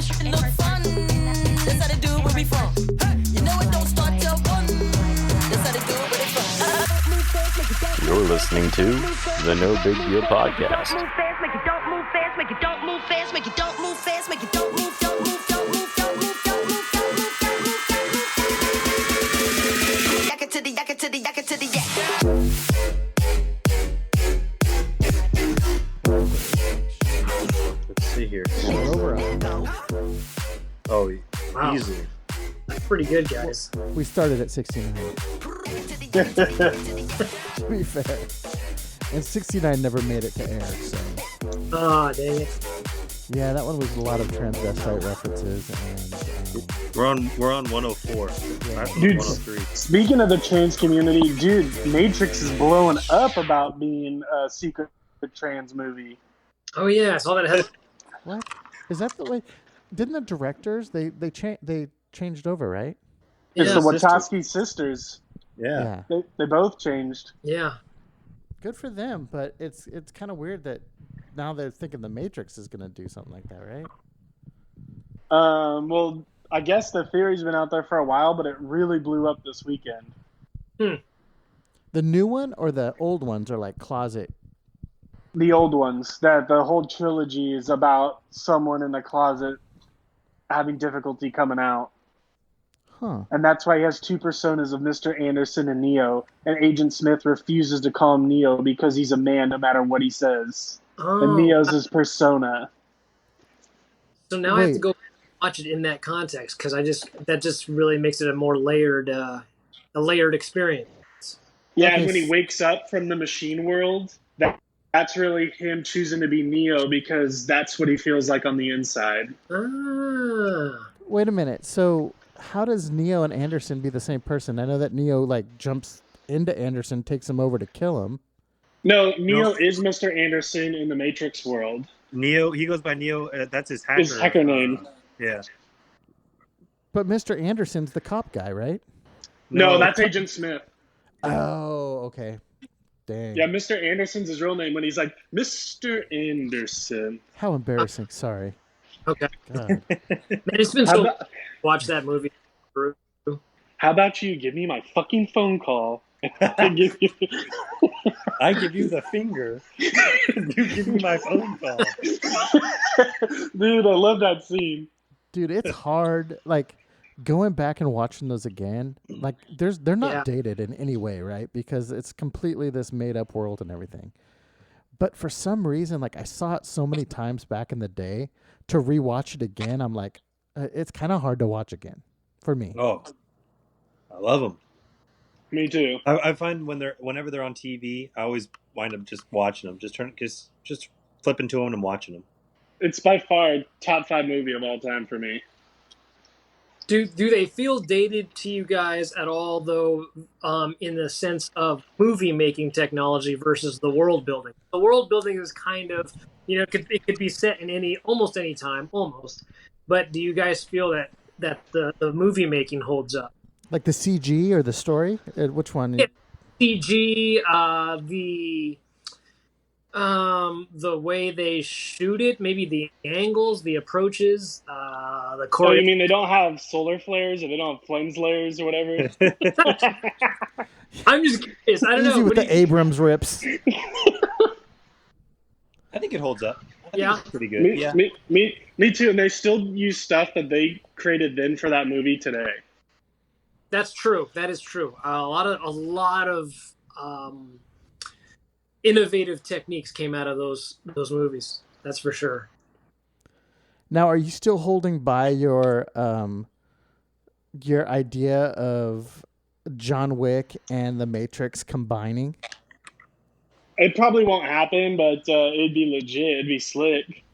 shit look fun. That's how they do it where we from. You know it don't start till 1. That's how they do it where they from. You're listening to the No Big Deal Podcast. Move fast, make it don't move fast, make it don't move fast, make it don't move fast, make it don't move, don't move, don't move, don't move, don't move, don't move, don't move, don't move. Yak it to the yak it to the yak it to the yak. Let's see here. Oh, Wow. easily. That's pretty good, guys. We started at 69. To be fair. And 69 never made it to air, so. Ah, dang it. Yeah, that one was a lot of transvestite references and We're on 104. That's Dude, 103. speaking of the trans community, dude, Matrix is blowing up about being a secret trans movie. Oh, yeah, I saw that. what? Is that the way? Didn't the directors they changed over, right? It's Yeah, the Wachowski sisters. Yeah. They both changed. Yeah. Good for them, but it's kind of weird that now they're thinking the Matrix is going to do something like that, right? Well, I guess the theory's been out there for a while, but it really blew up this weekend. The new one or the old ones are like closet? The old ones. That the whole trilogy is about someone in the closet having difficulty coming out. Huh. And that's why he has two personas of Mr. Anderson and Neo. And Agent Smith refuses to call him Neo because he's a man no matter what he says. Oh. And Neo's his persona. So now I have to go watch it in that context because that just really makes it a more layered experience. Yeah, Okay. and when he wakes up from the machine world, that's really him choosing to be Neo because that's what he feels like on the inside. Ah. Wait a minute. So how does Neo and Anderson be the same person? I know that Neo like jumps into Anderson, takes him over to kill him. No, Neo is Mr. Anderson in the Matrix world. Neo, he goes by Neo. That's his hacker. His hacker name. Yeah. But Mr. Anderson's the cop guy, right? No, that's Agent Smith. Oh, okay. Dang. Yeah, Mr. Anderson's his real name when he's like, Mr. Anderson. How embarrassing. Sorry. Okay. God. Man, it's been so watch that movie. How about you give me my fucking phone call? I give you... I give you the finger. You give me my phone call. Dude, I love that scene. Dude, it's hard. Like, going back and watching those again, like, they're not dated in any way, right? Because it's completely this made-up world and everything. But for some reason, like, I saw it so many times back in the day, to rewatch it again, I'm like, it's kind of hard to watch again for me. Oh, I love them. Me too. I find whenever they're on TV, I always wind up just watching them, just flipping to them and watching them. It's by far top 5 movie of all time for me. Do they feel dated to you guys at all, though, in the sense of movie making technology versus the world building? The world building is kind of, it could be set in almost any time, almost. But do you guys feel that the movie making holds up? Like the CG or the story? Which one? Yeah, CG, the way they shoot it, maybe the angles, the approaches, the choreo. Oh, you mean they don't have solar flares or they don't have lens layers or whatever? I'm just curious. I don't know. Easy with the Abrams rips. I think it holds up. Yeah. It's pretty good. Me too. And they still use stuff that they created then for that movie today. That's true. That is true. A lot of innovative techniques came out of those movies. That's for sure. Now, are you still holding by your idea of John Wick and The Matrix combining? It probably won't happen, but it'd be legit. It'd be slick.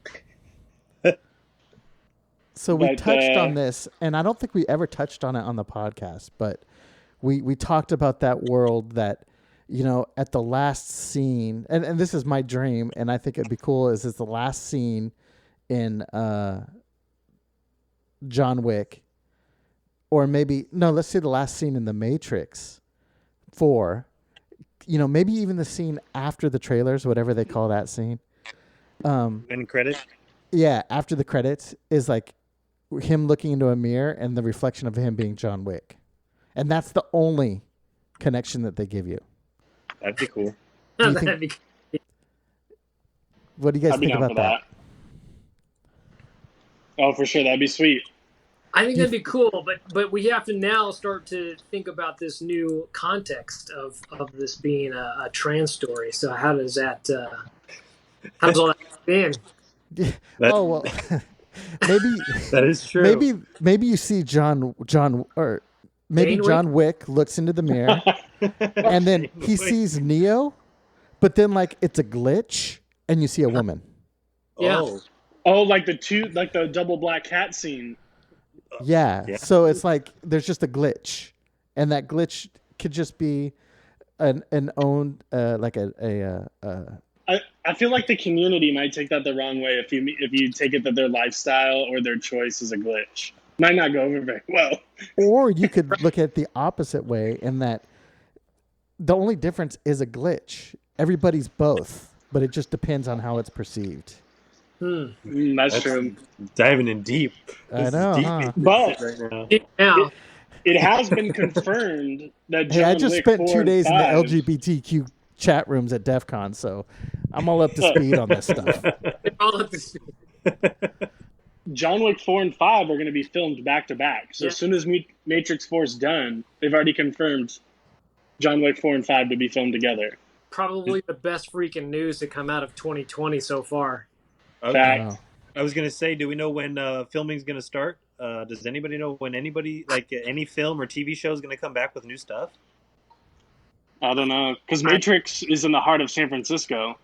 So we touched on this, and I don't think we ever touched on it on the podcast, but we talked about that world that, at the last scene, and this is my dream, and I think it'd be cool, is the last scene in John Wick, or let's say the last scene in The Matrix 4, maybe even the scene after the trailers, whatever they call that scene. End credit? Yeah, after the credits is like him looking into a mirror and the reflection of him being John Wick. And that's the only connection that they give you. That'd be cool. Do you think, what do you guys I'd be think down about for that? Oh, for sure, that'd be sweet. I think that'd be cool, but we have to now start to think about this new context of this being a trans story. So how does that how does all that fit in? Oh well, maybe That is true. Maybe you see John or maybe Jane John Wick looks into the mirror and then he sees Neo, but then like it's a glitch and you see a woman. Yeah. Oh, like the double black cat scene. Yeah. So it's like there's just a glitch, and that glitch could just be an owned like a I feel like the community might take that the wrong way if you take it that their lifestyle or their choice is a glitch. Might not go over very well. Or you could look at the opposite way in that the only difference is a glitch. Everybody's both, but it just depends on how it's perceived. That's true. Diving in deep. I know, Deep huh? But right now. Now, it has been confirmed that John Hey, I just Wick spent 4 2 and days in the 5 LGBTQ chat rooms at DEF CON, so I'm all up to speed on this stuff. John Wick 4 and 5 are going to be filmed back to back. So as soon as Matrix 4 is done, they've already confirmed John Wick 4 and 5 to be filmed together. probably the best freaking news to come out of 2020 so far. Okay. Wow. I was gonna say, do we know when filming's gonna start? Does anybody know when any film or TV show is gonna come back with new stuff? I don't know, because Matrix is in the heart of San Francisco.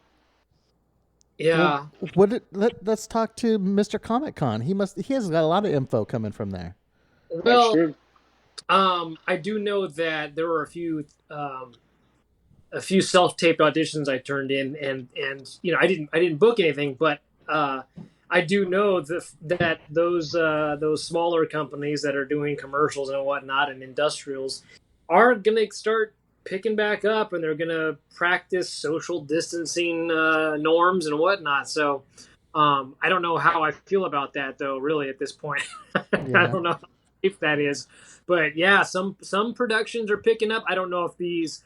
Yeah. Let's talk to Mr. Comic Con. He has got a lot of info coming from there. Well, That's true. I do know that there were a few self-taped auditions I turned in, and I didn't book anything, but I do know that those smaller companies that are doing commercials and whatnot and industrials are gonna start picking back up, and they're gonna practice social distancing norms and whatnot. So I don't know how I feel about that though, really, at this point. I don't know if that is, but yeah, some productions are picking up. I don't know if these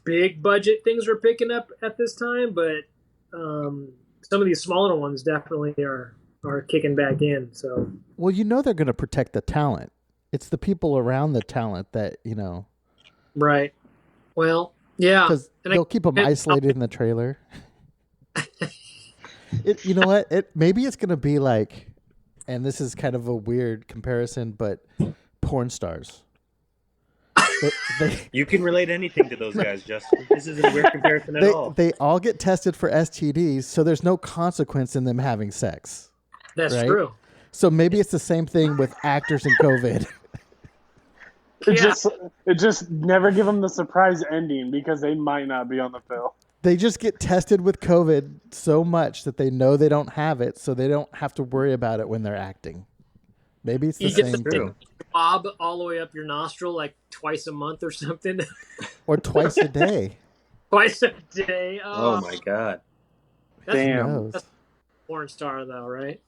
big budget things are picking up at this time, but some of these smaller ones definitely are kicking back in. So, well, they're going to protect the talent. It's the people around the talent that right. Well, yeah, because they'll keep them isolated in the trailer. You know what? Maybe it's going to be like, and this is kind of a weird comparison, but porn stars. You can relate anything to those guys, Justin. This isn't a weird comparison at all. They all get tested for STDs, so there's no consequence in them having sex. That's right? true. So maybe it's the same thing with actors and COVID. It just never give them the surprise ending because they might not be on the film. They just get tested with COVID so much that they know they don't have it, so they don't have to worry about it when they're acting. Maybe it's the same thing. Bob all the way up your nostril like twice a month or something. Or twice a day. Twice a day. Oh my God. Damn. That's a porn star though, right?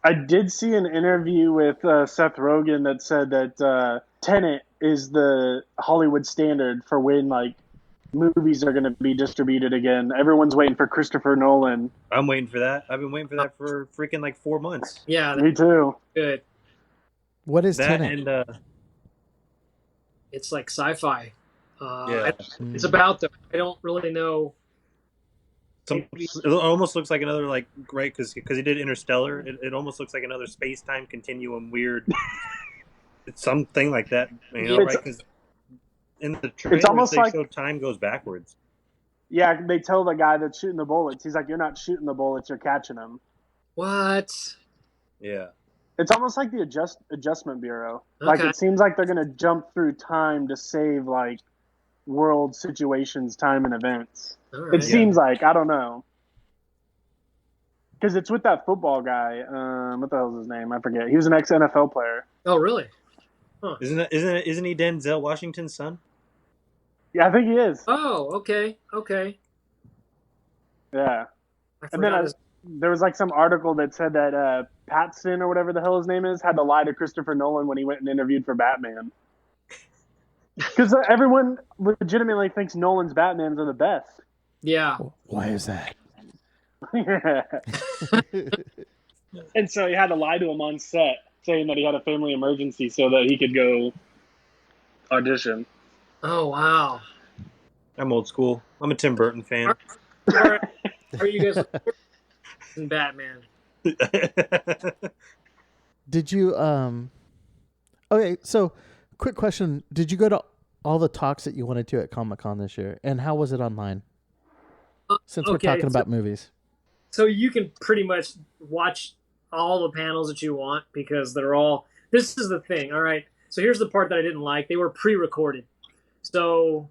I did see an interview with Seth Rogen that said that Tenet is the Hollywood standard for when movies are going to be distributed again. Everyone's waiting for Christopher Nolan. I'm waiting for that. I've been waiting for that for freaking 4 months. Yeah, Me too. Good. What is that? Tenet? And It's like sci-fi. yeah, it's about them. I don't really know. it almost looks like another right because he did Interstellar. It almost looks like another space-time continuum weird. It's something like that, right? Because in the trailers, it's almost they show time goes backwards. Yeah, they tell the guy that's shooting the bullets. He's like, "You're not shooting the bullets. You're catching them." What? Yeah. It's almost like the Adjustment Bureau. Okay. It seems like they're going to jump through time to save world situations, time and events. Right. It seems like, I don't know. Because it's with that football guy. What the hell is his name? I forget. He was an ex-NFL player. Oh, really? Huh. Isn't he Denzel Washington's son? Yeah, I think he is. Oh, okay. Yeah. And then there was some article that said that Pattinson or whatever the hell his name is had to lie to Christopher Nolan when he went and interviewed for Batman. Because everyone legitimately thinks Nolan's Batmans are the best. Yeah. Why is that? And so he had to lie to him on set, saying that he had a family emergency so that he could go audition. Oh wow. I'm old school. I'm a Tim Burton fan. Are you guys in Batman? Did you okay, so quick question. Did you go to all the talks that you wanted to at Comic-Con this year? And how was it online? Since we're talking about movies. So you can pretty much watch all the panels that you want because they're all. This is the thing, all right. So here's the part that I didn't like. They were pre-recorded, so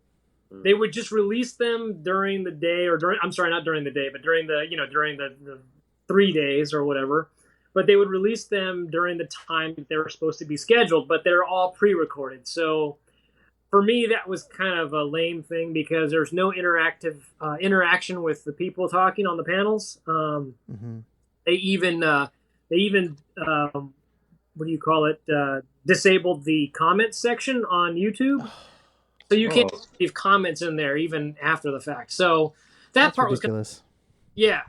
they would just release them during the day or during. I'm sorry, not during the day, but during the during the 3 days or whatever. But they would release them during the time that they were supposed to be scheduled. But they're all pre-recorded, so. For me, that was kind of a lame thing because there's no interaction with the people talking on the panels. They even what do you call it? Disabled the comments section on YouTube, so you can't leave comments in there even after the fact. So that part ridiculous. Yeah.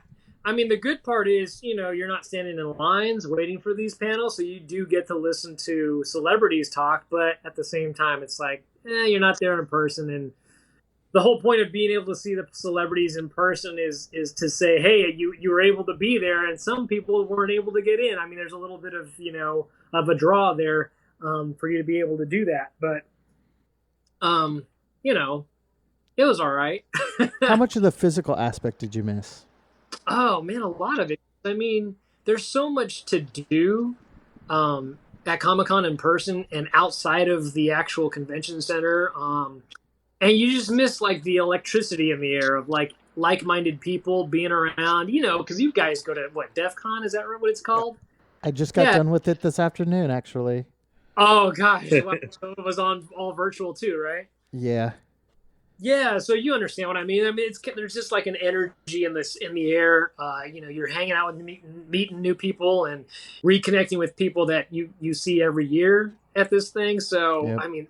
I mean, the good part is, you're not standing in lines waiting for these panels, so you do get to listen to celebrities talk, but at the same time, it's like, you're not there in person. And the whole point of being able to see the celebrities in person is to say, hey, you were able to be there, and some people weren't able to get in. I mean, there's a little bit of, of a draw there for you to be able to do that. But, it was all right. How much of the physical aspect did you miss? Oh man, a lot of it. I mean, there's so much to do at Comic-Con in person and outside of the actual convention center, and you just miss like the electricity in the air of like-minded people being around. Because you guys go to what, DEF CON? Is that what it's called? I just got done with it this afternoon, actually. Oh gosh, well, so it was on all virtual too, right? Yeah. Yeah, so you understand what I mean. I mean, there's just like an energy in the air. You're hanging out with meeting new people and reconnecting with people that you see every year at this thing. So yep. I mean,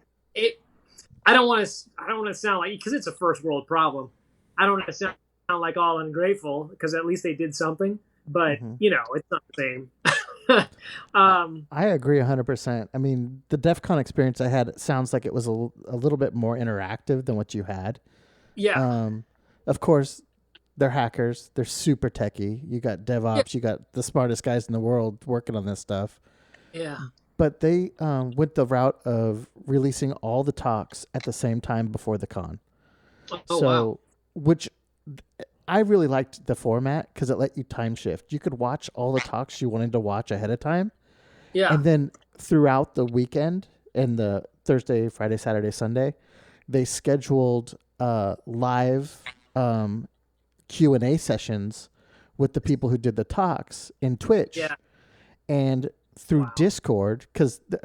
I don't want to sound like, because it's a first world problem. I don't want to sound like all ungrateful because at least they did something. But it's not the same. I agree 100%. I mean, the DEF CON experience I had sounds like it was a little bit more interactive than what you had. Yeah. Of course, they're hackers. They're super techie. You got DevOps. You got the smartest guys in the world working on this stuff. Yeah. But they went the route of releasing all the talks at the same time before the con. Oh, wow. Which I really liked the format because it let you time shift. You could watch all the talks you wanted to watch ahead of time. Yeah. And then throughout the weekend and the Thursday, Friday, Saturday, Sunday, they scheduled live Q&A sessions with the people who did the talks in Twitch. Yeah. And through Discord,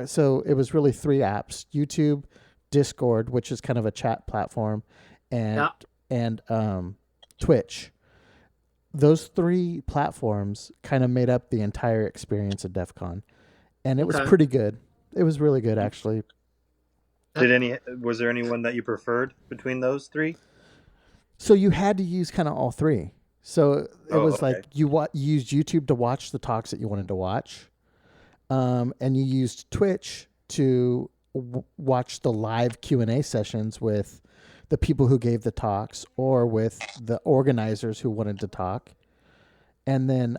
so it was really 3 apps: YouTube, Discord, which is kind of a chat platform, and Twitch. Those 3 platforms kind of made up the entire experience of DEF CON, and it was pretty good. It was really good, actually. Was there anyone that you preferred between those 3? So you had to use kind of all 3. So it was like you used YouTube to watch the talks that you wanted to watch, and you used Twitch to watch the live Q&A sessions with the people who gave the talks or with the organizers who wanted to talk. And then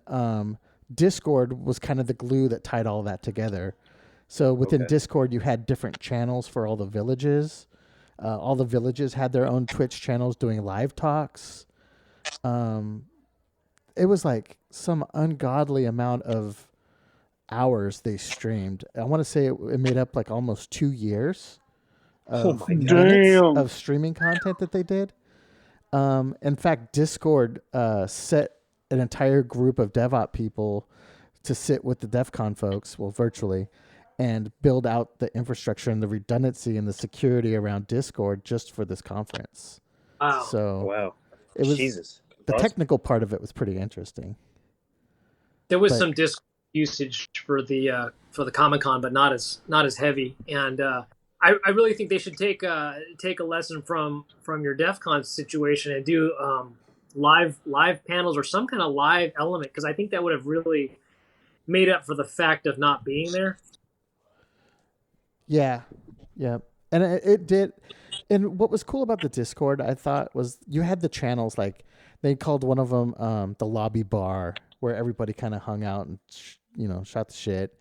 Discord was kind of the glue that tied all that together. So within Discord, you had different channels for all the villages. All the villages had their own Twitch channels doing live talks. It was like some ungodly amount of hours they streamed. I want to say it made up like almost 2 years of minutes of streaming content that they did. In fact, Discord set an entire group of DevOps people to sit with the DEF CON folks, well, virtually, and build out the infrastructure and the redundancy and the security around Discord just for this conference. Wow. So it was Jesus. The technical part of it was pretty interesting. There was some Discord usage for the Comic-Con, but not as heavy. And I really think they should take a lesson from your DEF CON situation and do live panels or some kind of live element, because I think that would have really made up for the fact of not being there. Yeah, and it did. And what was cool about the Discord, I thought, was you had the channels, like they called one of them the lobby bar, where everybody kind of hung out and shot the shit.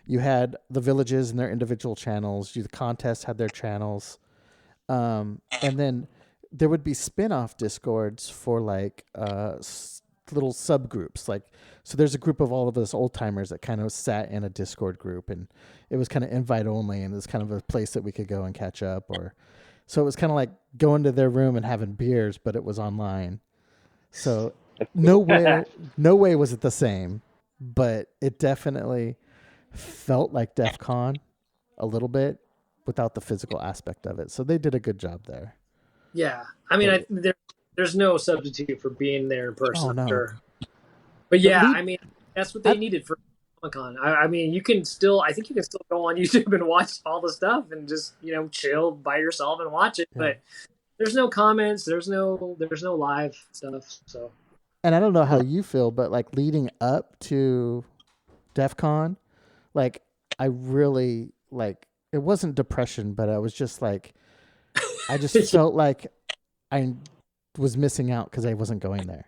You had the villages and their individual channels. The contests had their channels, and then there would be spin-off Discords for like little subgroups. Like, so there's a group of all of us old timers that kind of sat in a Discord group, and it was kind of invite only, and it was kind of a place that we could go and catch up. Or so it was kind of like going to their room and having beers, but it was online. So no way was it the same, but it definitely felt like DEF CON a little bit without the physical aspect of it. So they did a good job there. Yeah, I mean, there's no substitute for being there in person. Oh, no. Sure. But yeah, I mean, that's what they needed for Comic-Con. I mean, I think you can still go on YouTube and watch all the stuff and just chill by yourself and watch it. Yeah. But there's no comments, there's no live stuff. So, and I don't know how you feel, but like leading up to DEF CON, like I really it wasn't depression, but I was just like, I just felt like I was missing out because I wasn't going there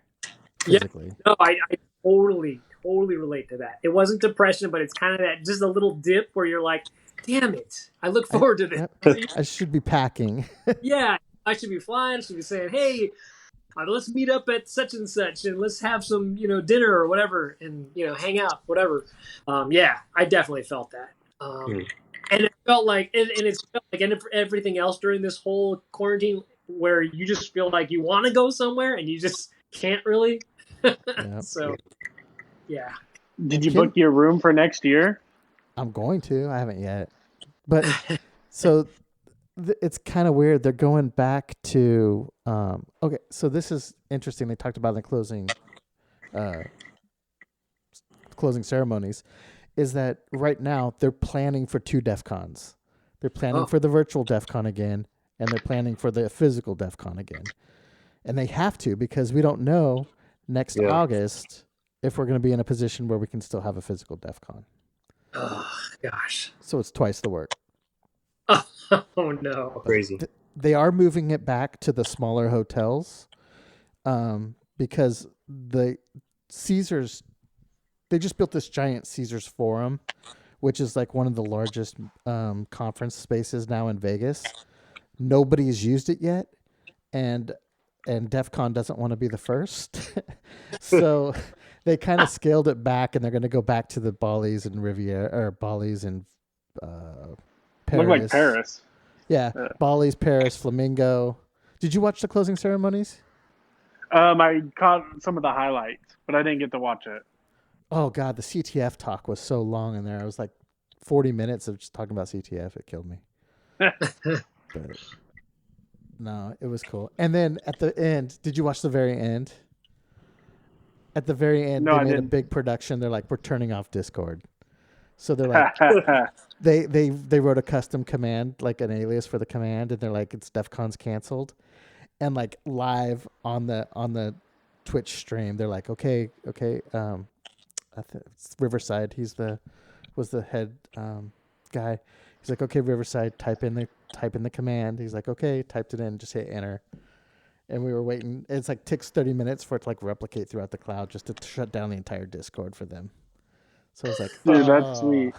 physically. Yeah, no, I totally relate to that. It wasn't depression, but it's kind of that just a little dip where you're like, damn it, I look forward to this. I should be packing. Yeah, I should be flying. I should be saying, hey, let's meet up at such and such and let's have some dinner or whatever and hang out, whatever. Yeah, I definitely felt that. And it felt like, and it's felt like everything else during this whole quarantine, where you just feel like you want to go somewhere and you just can't really. Yep. So, yeah. Did you book your room for next year? I'm going to. I haven't yet. But so it's kind of weird. They're going back to. Okay, so this is interesting. They talked about in the closing ceremonies. Is that right now they're planning for 2 DEF CONs. They're planning for the virtual DEF CON again, and they're planning for the physical DEF CON again. And they have to, because we don't know next August if we're going to be in a position where we can still have a physical DEF CON. Oh, gosh. So it's twice the work. Oh, no. Crazy. They are moving it back to the smaller hotels because the Caesars... They just built this giant Caesars Forum, which is like one of the largest conference spaces now in Vegas. Nobody's used it yet, and DEF CON doesn't want to be the first. So they kind of scaled it back, and they're going to go back to the Bally's and Riviera, or Bally's and Paris. Look like Paris. Yeah, Bally's, Paris, Flamingo. Did you watch the closing ceremonies? I caught some of the highlights, but I didn't get to watch it. Oh, God, the CTF talk was so long in there. I was like 40 minutes of just talking about CTF. It killed me. But no, it was cool. And then at the end, did you watch the very end? At the very end, they made a big production. They're like, we're turning off Discord. So they're like, they wrote a custom command, like an alias for the command, and they're like, it's DEF CON's canceled. And like live on the Twitch stream, they're like, okay, it's Riverside. Was the head guy. He's like, okay, Riverside, type in the command. He's like, okay, typed it in, just hit enter. And we were waiting. It's like takes 30 minutes for it to like replicate throughout the cloud just to shut down the entire Discord for them. So I was like, dude, that's sweet.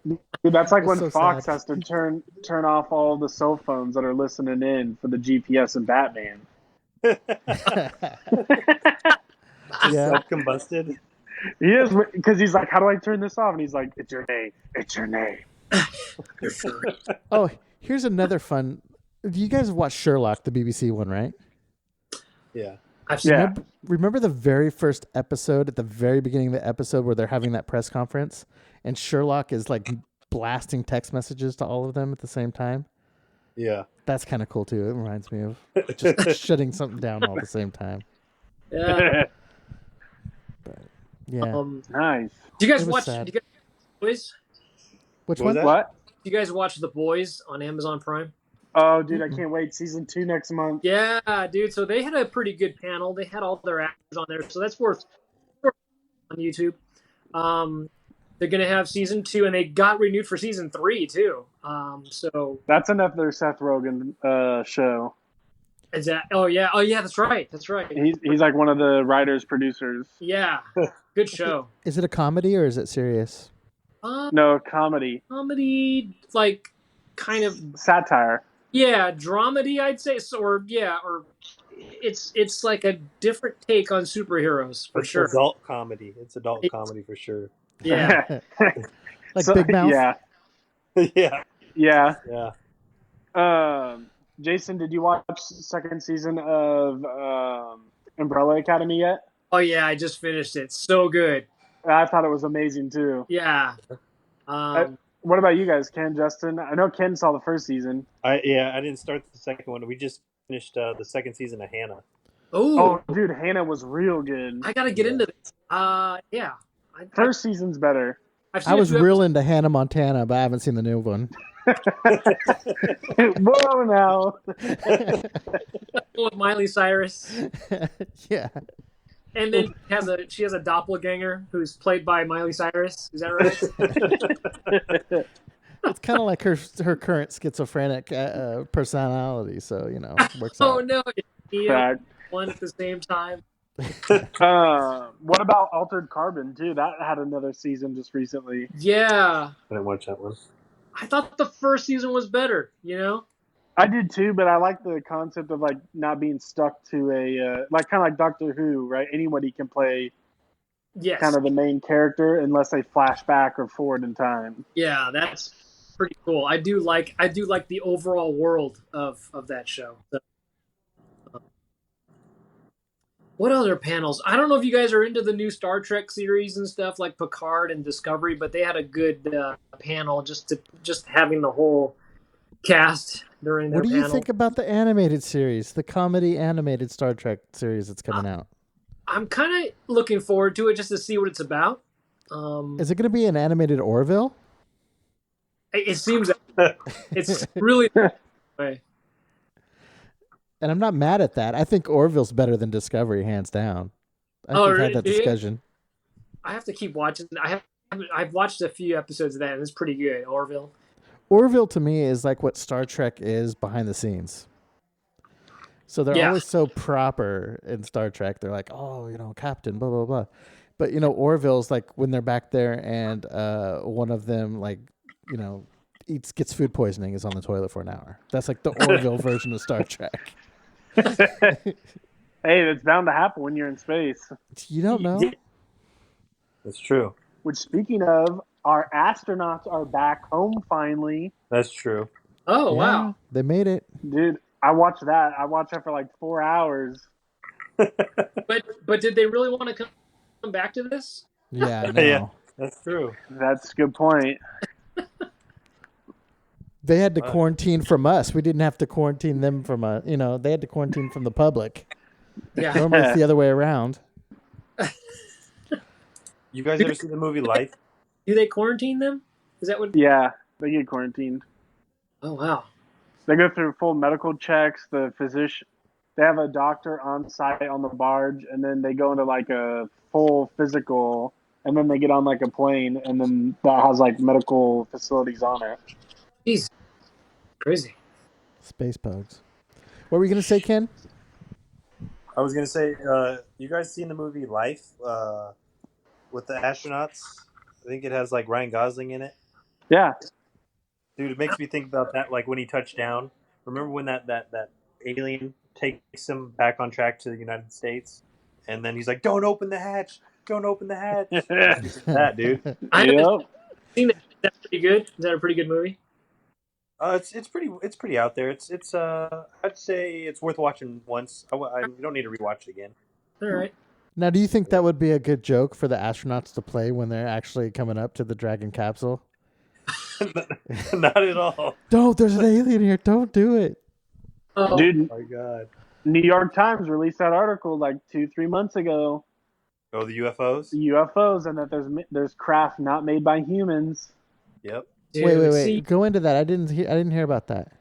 Dude, that's like when so Fox has to turn off all the cell phones that are listening in for the GPS and Batman. Self-combusted. He is, because he's like, how do I turn this off? And he's like, it's your name. It's your name. Oh, here's another fun. You guys have watched Sherlock, the BBC one, right? Yeah. Remember the very first episode, at the very beginning of the episode, where they're having that press conference and Sherlock is like blasting text messages to all of them at the same time? Yeah. That's kind of cool too. It reminds me of just shutting something down all at the same time. Yeah. Yeah. Nice. Do you guys It was watch? sad. Do you guys Boys? Which What one? was that? What? Do you guys watch The Boys on Amazon Prime? Oh, dude, I can't wait. Season 2 next month. Yeah, dude. So they had a pretty good panel. They had all their actors on there, so that's worth on YouTube. They're gonna have season 2, and they got renewed for season 3 too. So That's another Seth Rogen show. is that? Oh yeah, That's right. That's right. He's like one of the writers, producers. Yeah, good show. Is it a comedy or is it serious? No, comedy. Comedy, like kind of Satire. dramedy, I'd say. Or it's like a different take on superheroes for It's sure. adult comedy. It's adult comedy for sure. Yeah. Like Big Mouth? Yeah. Yeah. Yeah. Yeah. Jason, did you watch the second season of Umbrella Academy yet? Oh yeah, I just finished it. So good. I thought it was amazing too. Yeah. What about you guys, Ken, Justin? I know Ken saw the first season. I didn't start the second one. We just finished the second season of Hannah. Oh, dude, Hannah was real good. I gotta get into this. Yeah. First season's better. I was real into Hannah Montana, but I haven't seen the new one. Whoa, now. with Miley Cyrus, Yeah. and then she has a doppelganger who's played by Miley Cyrus. Is that right? It's kind of like her current schizophrenic personality, so works Oh out. no, Fact. one at the same time. What about Altered Carbon too? That had another season just recently. Yeah, I didn't watch that one. I thought the first season was better. I did too, but I like the concept of like not being stuck to a like kind of like Doctor Who, right? Anybody can play Yes. kind of the main character unless they flash back or forward in time. Yeah, that's pretty cool. I do like the overall world of that show. So, what other panels? I don't know if you guys are into the new Star Trek series and stuff like Picard and Discovery, but they had a good panel just having the whole cast during their What do you panel. think about the animated series, the comedy animated Star Trek series that's coming out? I'm kind of looking forward to it just to see what it's about. Is it going to be an animated Orville? It seems it's really way. And I'm not mad at that. I think Orville's better than Discovery, hands down. I think we've had that discussion. I have to keep watching. I've watched a few episodes of that, and it's pretty good. Orville. Orville to me is like what Star Trek is behind the scenes. So they're always so proper in Star Trek. They're like, oh, Captain, blah, blah, blah. But, Orville's like when they're back there and one of them gets food poisoning, is on the toilet for an hour. That's like the Orville version of Star Trek. Hey, that's bound to happen when you're in space. You don't know? That's true. Which, speaking of, our astronauts are back home finally. That's true. Oh, Yeah, wow. they made it. Dude, I watched that. I watched that for like 4 hours. But did they really want to come back to this? Yeah, I know. Yeah, that's true. That's a good point. They had to quarantine from us. We didn't have to quarantine them from they had to quarantine from the public. Yeah. Normally it's the other way around. You guys ever see the movie Life? Do they quarantine them? Is that what? Yeah, they get quarantined. Oh, wow. They go through full medical checks. The physician, they have a doctor on site on the barge, and then they go into like a full physical, and then they get on like a plane, and then that has like medical facilities on it. Jeez. Crazy. Space bugs. What were you going to say, Ken? I was gonna say, you guys seen the movie Life with the astronauts? I think it has like Ryan Gosling in it. Yeah. Dude, it makes me think about that, like when he touched down. Remember when that alien takes him back on track to the United States, and then he's like, "Don't open the hatch! Don't open the hatch!" That dude. I Yep. haven't seen that. Is that pretty good? Is that a pretty good movie? It's pretty out there. It's I'd say it's worth watching once. You don't need to rewatch it again. All right. Now, do you think that would be a good joke for the astronauts to play when they're actually coming up to the Dragon capsule? Not at all. Don't, there's an alien here. Don't do it. Dude, Oh my god. New York Times released that article like 2-3 months ago. Oh, the UFOs. UFOs, and that there's craft not made by humans. Yep. Dude, Wait. Go into that. I didn't hear about that.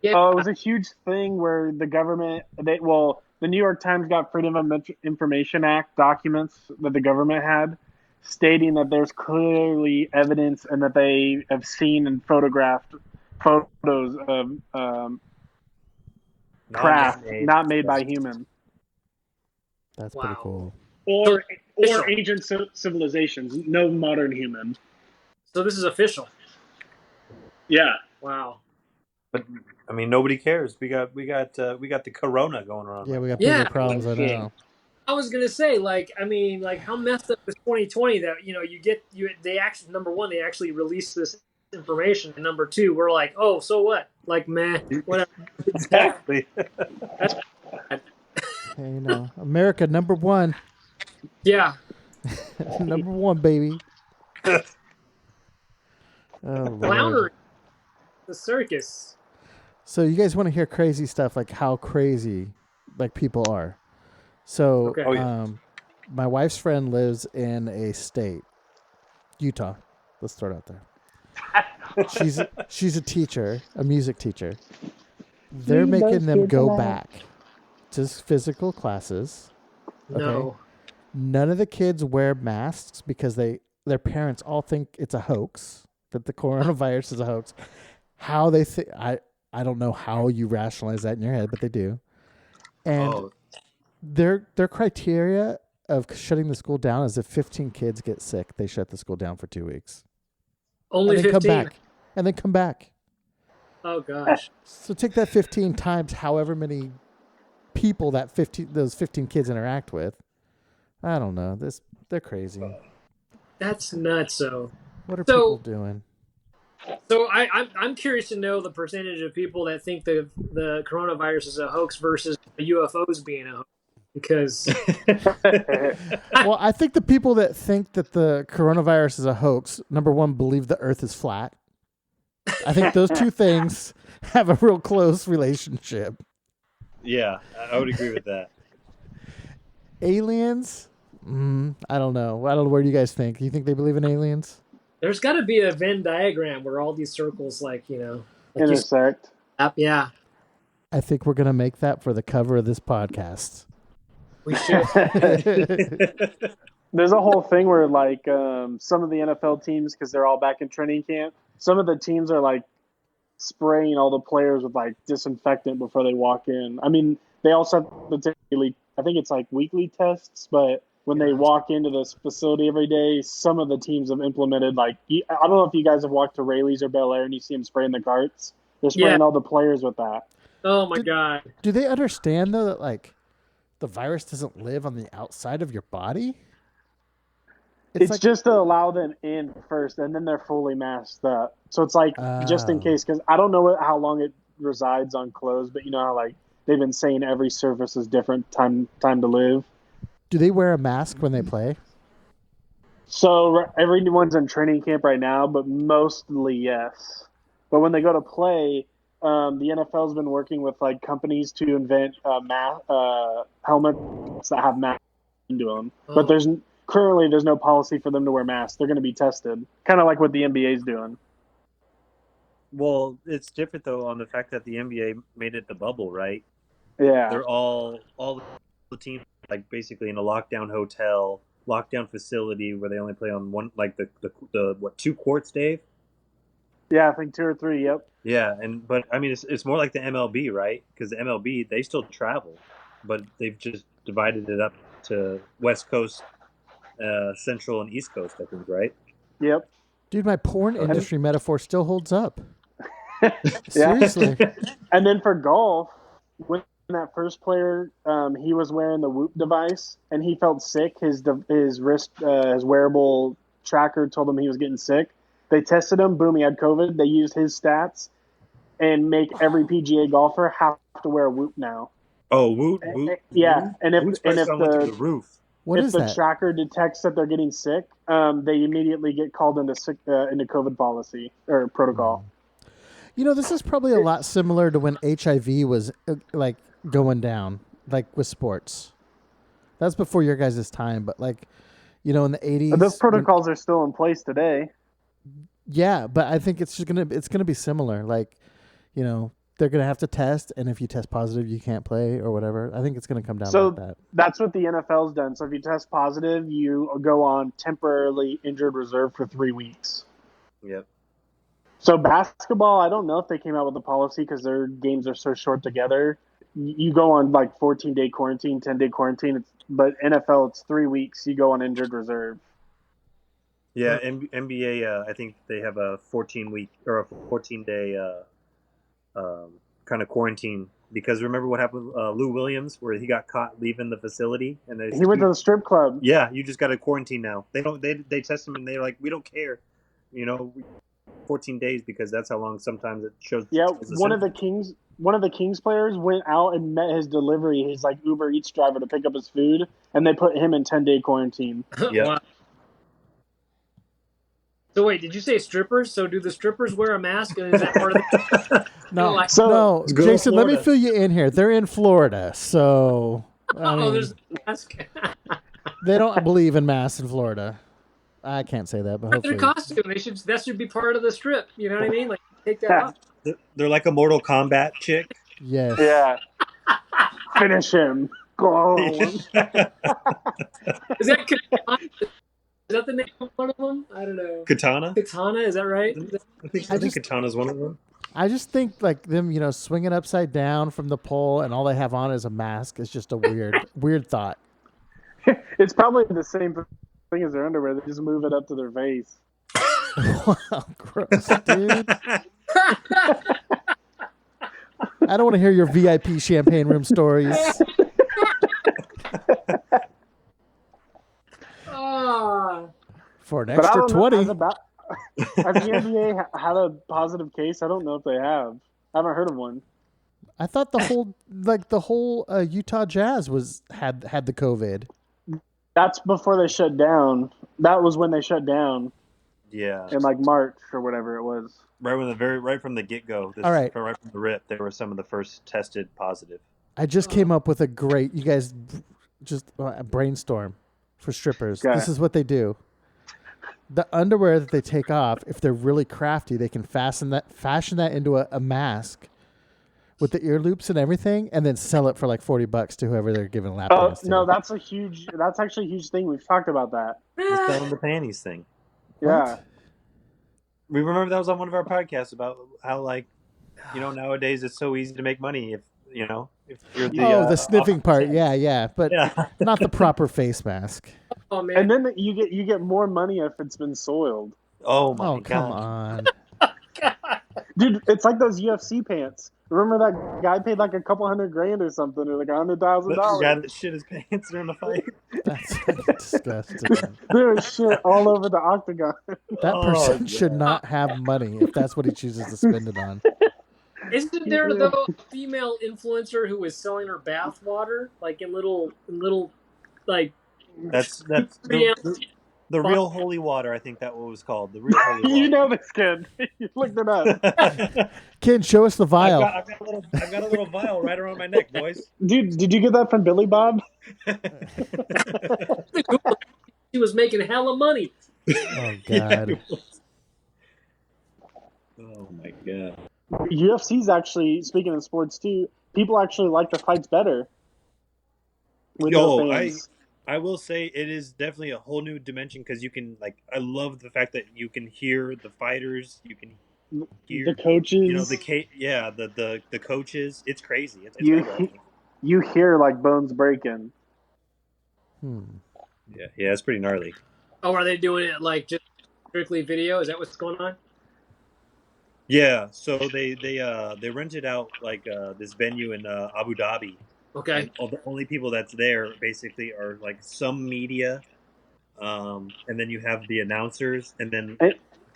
Yeah. Oh, it was a huge thing where the government, the New York Times got Freedom of Information Act documents that the government had, stating that there's clearly evidence and that they have seen and photographed photos of craft Non-man-made. not made by human That's Wow. pretty cool. or official. ancient civilizations. No modern human. So this is official. Yeah. Wow. But I mean, nobody cares. We got the corona going around. Yeah, we got Yeah. bigger problems. I know. I was gonna say, how messed up is 2020 that they actually, number one, they actually released this information, and number two, we're like, oh, so what? Like, meh, whatever. Exactly. That's Hey, America #1. yeah. #1, baby. Oh, Lord. Flounder, the circus. So you guys want to hear crazy stuff, like how crazy like people are. So Okay. Oh, yeah. My wife's friend lives in a state, Utah. Let's start out there. She's a teacher, a music teacher. They're making them go back to physical classes. Okay? No. None of the kids wear masks because their parents all think it's a hoax, that the coronavirus is a hoax. How they think, I don't know how you rationalize that in your head, but they do. And their criteria of shutting the school down is if 15 kids get sick, they shut the school down for 2 weeks. Only and then 15. Come back. Oh gosh. So take that 15 times however many people those 15 kids interact with. I don't know. They're crazy. That's nuts. So What are people doing? So I'm curious to know the percentage of people that think the coronavirus is a hoax versus the UFOs being a hoax. Because well, I think the people that think that the coronavirus is a hoax, #1, believe the Earth is flat. I think those two things have a real close relationship. Yeah, I would agree with that. Aliens? I don't know. I don't know. Where do you guys think? Do you think they believe in aliens? there's got to be a Venn diagram where all these circles, intersect. Yeah, I think we're gonna make that for the cover of this podcast. we should. There's a whole thing where some of the NFL teams, because they're all back in training camp, some of the teams are spraying all the players with disinfectant before they walk in. I mean, they also have to take I think it's weekly tests, but when they walk into this facility every day, some of the teams have implemented I don't know if you guys have walked to Rayleigh's or Bel Air and you see them spraying the carts. They're spraying all the players with that. Oh my God. Do they understand though that the virus doesn't live on the outside of your body? It's just to allow them in first, and then they're fully masked up. So it's just in case, because I don't know how long it resides on clothes, but you know how they've been saying every surface is different, time to live. Do they wear a mask when they play? So everyone's in training camp right now, but mostly yes. But when they go to play, the NFL's been working with companies to invent helmets that have masks into them. Oh. But currently there's no policy for them to wear masks. They're going to be tested, kind of like what the NBA's doing. Well, it's different though on the fact that the NBA made it the bubble, right? Yeah. They're all the teams basically in a lockdown hotel, lockdown facility where they only play on one the 2 courts, Dave? Yeah, I think 2 or 3. Yep. Yeah, but I mean it's more like the MLB, right? Because the MLB they still travel, but they've just divided it up to West Coast, Central, and East Coast, I think, right? Yep. Dude, my porn industry metaphor still holds up. Seriously. And then for golf, when that first player, he was wearing the Whoop device, and he felt sick. His wrist, his wearable tracker told him he was getting sick. They tested him. Boom, he had COVID. They used his stats and make every PGA golfer have to wear a Whoop now. Oh, Whoop. Yeah, and if the roof. If the tracker detects that they're getting sick, they immediately get called into COVID policy or protocol. This is probably a lot similar to when HIV was going down, with sports. That's before your guys' time, but like, in the 80s. But those protocols are still in place today. Yeah, but I think it's gonna be similar. Like, they're gonna have to test, and if you test positive, you can't play or whatever. I think it's gonna come down like that. That's what the NFL's done. So if you test positive, you go on temporarily injured reserve for 3 weeks. Yep. So basketball, I don't know if they came out with a policy because their games are so short together. You go on like 14-day quarantine, 10-day quarantine. But NFL, it's 3 weeks. You go on injured reserve. Yeah, NBA, I think they have a 14-week or a 14-day kind of quarantine because remember what happened with Lou Williams where he got caught leaving the facility and he went to the strip club. Yeah, you just got to quarantine now. They test him and they're like, we don't care, 14 days because that's how long sometimes it shows. Yeah, one of the Kings players went out and met his delivery, his like Uber Eats driver to pick up his food, and they put him in 10-day quarantine. Yeah. Wow. So wait, did you say strippers? So do the strippers wear a mask? And is that part of the... No, Jason, let me fill you in here. They're in Florida, so there's a mask. They don't believe in masks in Florida. I can't say that, but hopefully. Their costume, that should be part of the strip. You know what I mean? Like take that off. They're like a Mortal Kombat chick. Yes. Yeah. Finish him. Go. Is that Katana? Is that the name of one of them? I don't know. Katana? Katana, is that right? I think Katana's one of them. I just think like them, swinging upside down from the pole and all they have on is a mask is just a weird thought. It's probably the same thing as their underwear. They just move it up to their face. Wow, gross, dude. I don't want to hear your VIP champagne room stories. For an extra 20. Has the NBA had a positive case? I don't know if they have. I haven't heard of one. I thought the whole Utah Jazz had the COVID. That's before they shut down. That was when they shut down. Yeah. In like March or whatever it was. Right from the get-go. All right. Right from the rip, they were some of the first tested positive. I just came up with you guys just brainstorm for strippers. Okay. This is what they do. The underwear that they take off, if they're really crafty, they can fashion that into a mask with the ear loops and everything, and then sell it for like $40 to whoever they're giving lap dance to. No, that's actually a huge thing. We've talked about that. The selling the panties thing. Yeah. What? We remember that was on one of our podcasts about how nowadays it's so easy to make money if you're the sniffing part. Yeah, but not the proper face mask. Oh man! And then you get more money if it's been soiled. Oh my god! Come on, dude! It's like those UFC pants. Remember that guy paid like a couple $100,000 or something, or like $100,000. The guy that shit his pants during the fight. That's disgusting. There was shit all over the octagon. That person should not have money if that's what he chooses to spend it on. Isn't there though a female influencer who was selling her bath water like in little like? That's the real holy water. I think that what was called the real holy water. You know this kid. You looked it up. Ken, show us the vial. I've got a little vial right around my neck, boys. Dude, did you get that from Billy Bob? He was making hella money. Oh god. Oh my god. UFC's actually, speaking of sports too, people actually like the fights better. I will say it is definitely a whole new dimension because you can I love the fact that you can hear the fighters, you can hear the coaches. The coaches. It's crazy. It's you hear like bones breaking. Yeah, it's pretty gnarly. Oh, are they doing it like just strictly video? Is that what's going on? Yeah, so they rented out this venue in Abu Dhabi. Okay. And the only people that's there basically are like some media, and then you have the announcers, and then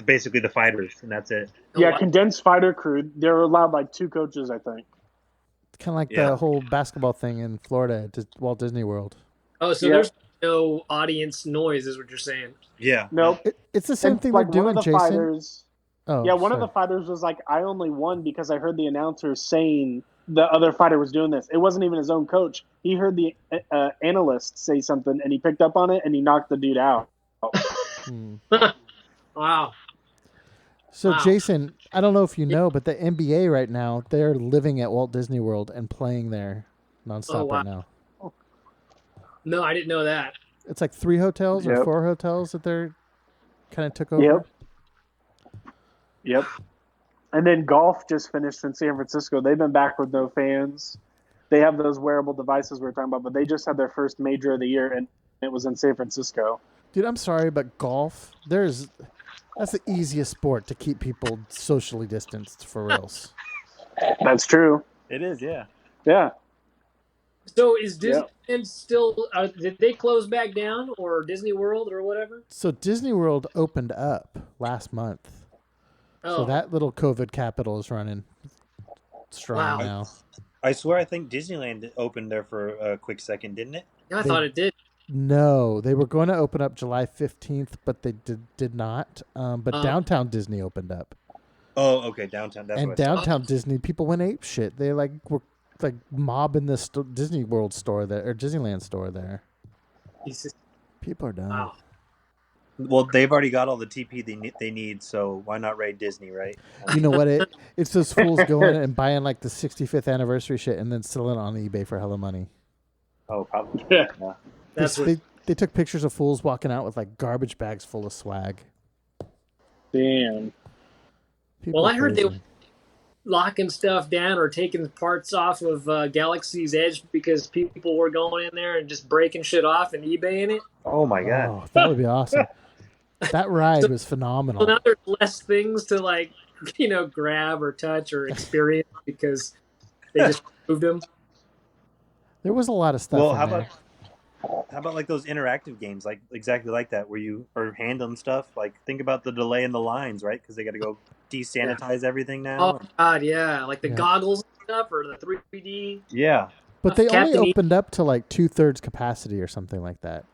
basically the fighters, and that's it. Yeah, condensed fighter crew. They're allowed like 2 coaches, I think. Kind of like the whole basketball thing in Florida at Walt Disney World. Oh, so there's no audience noise, is what you're saying? Yeah. Nope. It's the same thing they're doing, Jason. Oh, Yeah, one of sorry. the fighters was like, I only won because I heard the announcer saying the other fighter was doing this. It wasn't even his own coach. He heard the analyst say something, and he picked up on it, and he knocked the dude out. Wow. So, Wow. Jason, I don't know if you know, but the NBA right now, they're living at Walt Disney World and playing there nonstop right now. No, I didn't know that. It's like 3 hotels or Yep. 4 hotels that they're kind of took over. Yep. And then golf just finished in San Francisco. They've been back with no fans. They have those wearable devices we were talking about, but they just had their first major of the year, and it was in San Francisco. Dude, I'm sorry, but golf, that's the easiest sport to keep people socially distanced for reals. That's true. It is, yeah. Yeah. So is Disneyland still? Did they close back down, or Disney World, or whatever? So Disney World opened up last month. Oh. So that little COVID capital is running strong now. I swear, I think Disneyland opened there for a quick second, didn't it? Yeah, I thought it did. No, they were going to open up July 15th, but they did not. But downtown Disney opened up. Oh, okay, downtown. That's and what I downtown Disney, people went ape shit. They were mobbing the Disney World store there or Disneyland store there. Jesus. People are dumb. Wow. Well, they've already got all the TP they need, so why not raid Disney, right? You know what? It's those fools going and buying like the 65th anniversary shit and then selling it on eBay for hella money. Oh, probably. Yeah. They took pictures of fools walking out with like garbage bags full of swag. Damn. People Well, I heard they crazy. were locking stuff down or taking parts off of Galaxy's Edge because people were going in there and just breaking shit off and eBaying it. Oh my god. Oh, that would be awesome. That ride was So phenomenal. now there's less things to grab or touch or experience because they just moved them. There was a lot of stuff. Well, in how there. about like those interactive games, like exactly like that, where you are handling stuff? Like think about the delay in the lines, right? Because they got to go desanitize everything now. Oh God, yeah, like the goggles and stuff or the 3D. Yeah. But they only Captain opened up to like 2/3 capacity or something like that.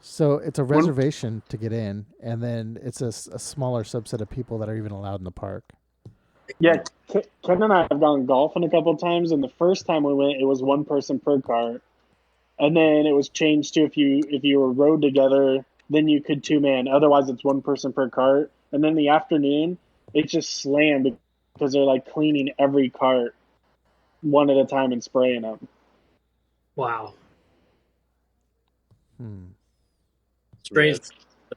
So it's a reservation to get in, and then it's a smaller subset of people that are even allowed in the park. Yeah, Ken and I have gone golfing a couple of times, and the first time we went, it was one person per cart, and then it was changed to if you were rowed together, then you could 2-man. Otherwise, it's one person per cart. And then in the afternoon, it's just slammed because they're like cleaning every cart one at a time and spraying them. Wow. Strange.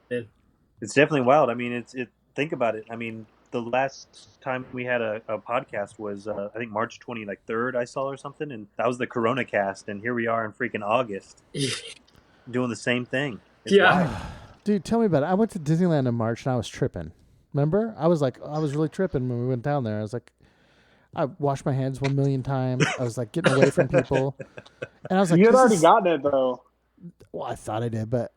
Yeah, it's definitely wild. I mean, think about it. I mean, the last time we had a podcast was I think March 23rd I saw or something, and that was the Corona cast, and here we are in freaking August doing the same thing. It's wild. Dude, tell me about it. I went to Disneyland in March and I was tripping. Remember? I was really tripping when we went down there. I washed my hands 1 million times. I was like getting away from people. And I was like, you had already gotten it though. Well, I thought I did, but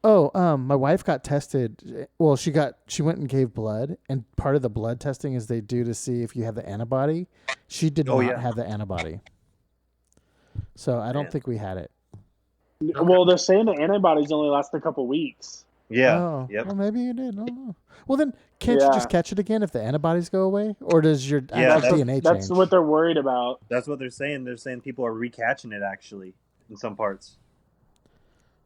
my wife got tested. Well, she went and gave blood, and part of the blood testing is they do to see if you have the antibody. She did not have the antibody. So I don't think we had it. Well, they're saying the antibodies only last a couple weeks. Yeah. Oh, Yep. well, maybe you did. I don't know. Well, then can't you just catch it again if the antibodies go away, or does your actual DNA change? That's what they're worried about. That's what they're saying. They're saying people are recatching it actually in some parts.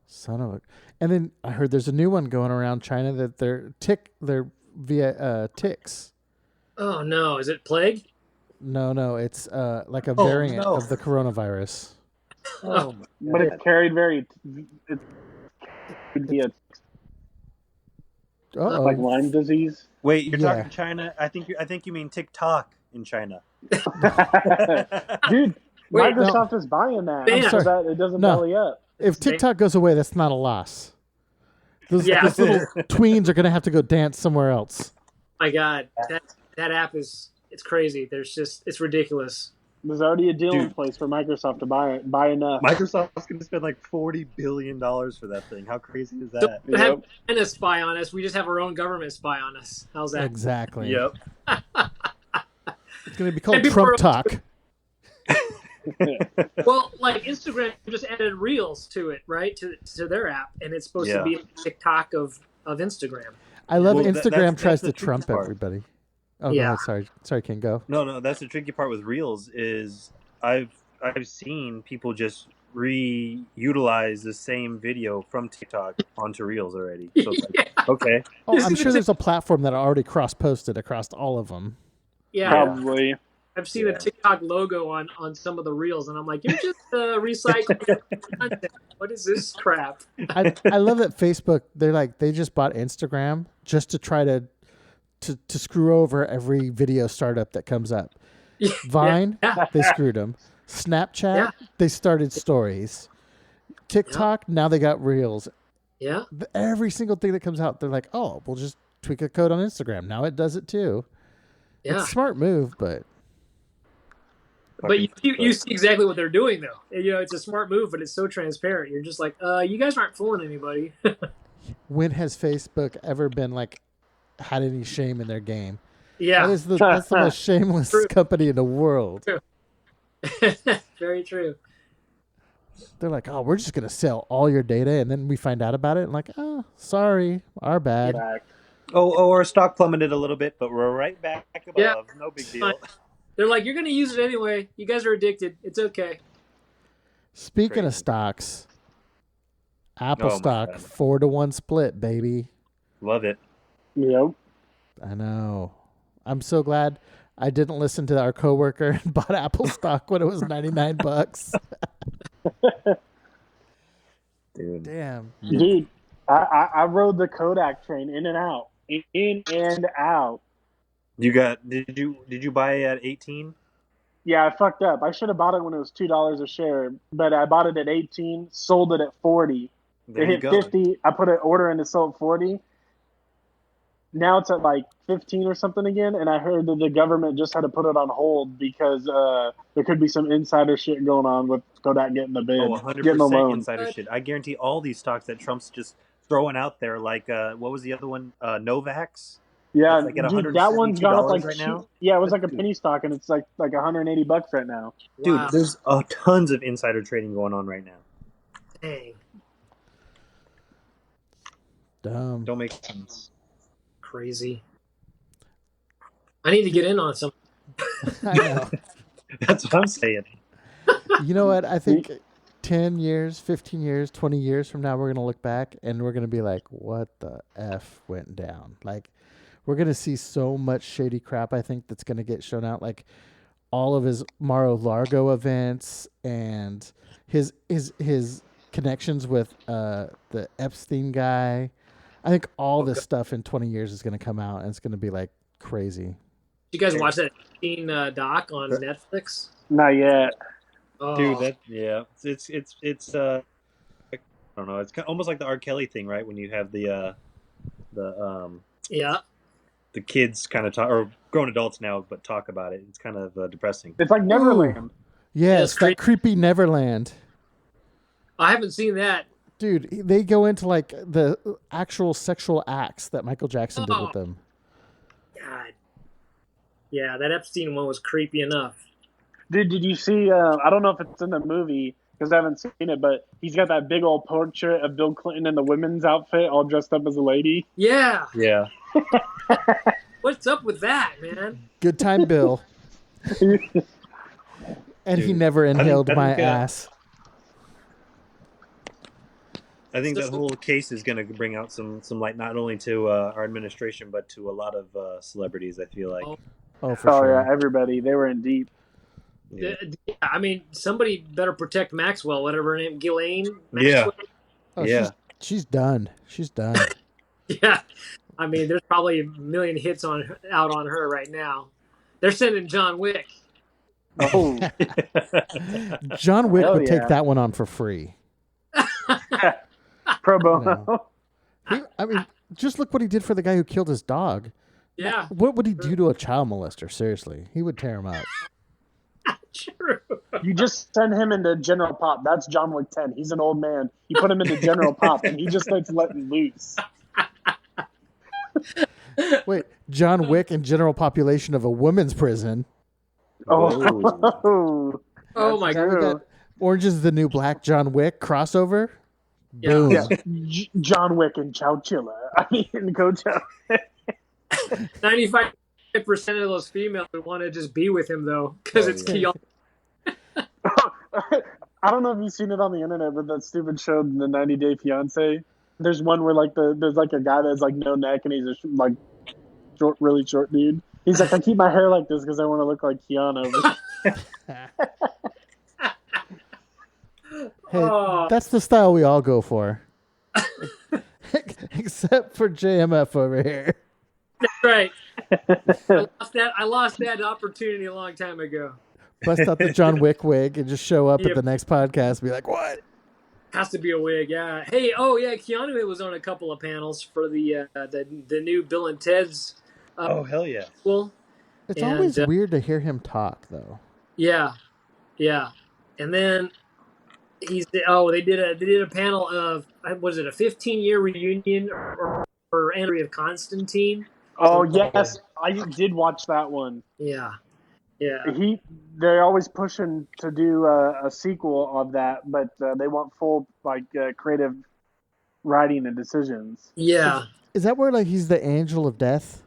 Son of a! And then I heard there's a new one going around China that they're via ticks. Oh no! Is it plague? No, it's like a variant of the coronavirus. Oh, but it's carried very. It could be like Lyme disease. Wait, you're talking China? I think you mean TikTok in China. Dude, Microsoft is buying that. So that it doesn't belly up. If TikTok goes away, that's not a loss. Those little tweens are going to have to go dance somewhere else. My God, that app it's crazy. It's ridiculous. There's already a deal in place for Microsoft to buy enough. Microsoft's going to spend like $40 billion for that thing. How crazy is that? Don't have China spy on us. We just have our own government spy on us. How's that? Exactly. Yep. It's going to be called Trump Talk. Well, like Instagram just added Reels to it, right? To their app, and it's supposed to be TikTok of Instagram. I love Well, Instagram that's tries the to tricky trump part. everybody. Oh, Yeah. go ahead. Sorry, Ken, go. No, that's the tricky part with Reels is I've seen people just reutilize the same video from TikTok onto Reels already. So it's like, okay, Oh, I'm sure there's a platform that already cross-posted across all of them. Yeah, Probably. I've seen the TikTok logo on some of the reels, and I'm like, you're just recycling content. What is this crap? I love that Facebook. They just bought Instagram just to try to screw over every video startup that comes up. Vine, they screwed them. Snapchat, they started stories. TikTok, now they got Reels. Yeah. Every single thing that comes out, they're like, oh, we'll just tweak a code on Instagram. Now it does it too. Yeah. It's a smart move, but you see exactly what they're doing, though. You know, it's a smart move, but it's so transparent. You're just like, you guys aren't fooling anybody. when has Facebook ever been had any shame in their game? Yeah. That's the most shameless company in the world. True. Very true. They're like, oh, we're just going to sell all your data. And then we find out about it. And oh, sorry, our bad. Yeah. Oh, our stock plummeted a little bit, but we're right back above. Yeah. No big deal. They're like, you're going to use it anyway. You guys are addicted. It's okay. Speaking of stocks, Apple stock, 4-to-1 split, baby. Love it. Yep. I know. I'm so glad I didn't listen to our coworker and bought Apple stock when it was $99. Dude. Damn. Dude, I rode the Kodak train in and out. In and out. Did you buy it at 18? Yeah, I fucked up. I should have bought it when it was $2 a share, but I bought it at 18, sold it at 40. There it you hit go. 50. I put an order in to sell at 40. Now it's at like 15 or something again, and I heard that the government just had to put it on hold because there could be some insider shit going on with Kodak getting the bid, Oh, getting the 100% loan. insider shit. I guarantee all these stocks that Trump's just throwing out there, like what was the other one? Novax. Yeah, That's like at dude, that one's gone up like right now. Yeah, it was like a penny stock, and it's like $180 right now. Dude, Wow. there's tons of insider trading going on right now. Dang. Dumb. Don't make sense. Crazy. I need to get in on some. I know. That's what I'm saying. You know what? I think 10 years, 15 years, 20 years from now, we're going to look back and we're going to be like, what the F went down? Like, we're going to see so much shady crap, I think, that's going to get shown out. Like, all of his Mar-a-Lago events and his connections with the Epstein guy. I think all this stuff in 20 years is going to come out, and it's going to be, like, crazy. Did you guys watch that doc on Netflix? Not yet. Oh. Dude, it's I don't know. It's almost like the R. Kelly thing, right? When you have the kids kind of talk, or grown adults now, but talk about it. It's kind of depressing. It's like Neverland. Yes, that creepy Neverland. I haven't seen that. Dude, they go into, like, the actual sexual acts that Michael Jackson did with them. God. Yeah, that Epstein one was creepy enough. Dude, did you see, I don't know if it's in the movie, because I haven't seen it, but he's got that big old portrait of Bill Clinton in the women's outfit, all dressed up as a lady. Yeah. Yeah. What's up with that, man? Good time, Bill. And he never inhaled I my think, ass. I think that whole case is going to bring out some light, not only to our administration, but to a lot of celebrities, I feel like. Oh, for sure. Yeah, everybody. They were in deep. Yeah. I mean, somebody better protect Maxwell, whatever her name, Ghislaine. Yeah. Maxwell. Oh, Yeah. She's done. She's done. Yeah. I mean, there's probably a million hits out on her right now. They're sending John Wick. Oh. John Wick Hell would take yeah. that one on for free. Pro bono. No. I mean, just look what he did for the guy who killed his dog. Yeah. What would he do to a child molester? Seriously, he would tear him up. True. You just send him into General Pop. That's John Wick 10. He's an old man. You put him into General Pop, and he just starts letting loose. Wait, John Wick and general population of a women's prison. Oh, Oh my Is that God. what that Orange is the New Black John Wick crossover? Boom. Yeah, John Wick and Chowchilla. I mean, go Chow. 95% of those females would want to just be with him though, because it's Keanu. I don't know if you've seen it on the internet, but that stupid show, The 90 Day Fiance. There's one where there's like a guy that's like no neck and he's a like short, really short dude. He's like, I keep my hair like this because I want to look like Keanu. Hey, that's the style we all go for. Except for JMF over here. That's right. I lost that opportunity a long time ago. Bust out the John Wick wig and just show up at the next podcast and be like, what? Has to be a wig, yeah. Hey, Keanu was on a couple of panels for the new Bill and Ted's. Oh, hell yeah. Well, it's always weird to hear him talk, though. Yeah. And then they did a panel of, was it a 15-year reunion or anniversary of Constantine? Oh, yes. I did watch that one. Yeah. They're always pushing to do a sequel of that, but they want full creative writing and decisions. Yeah. Is that where he's the angel of death?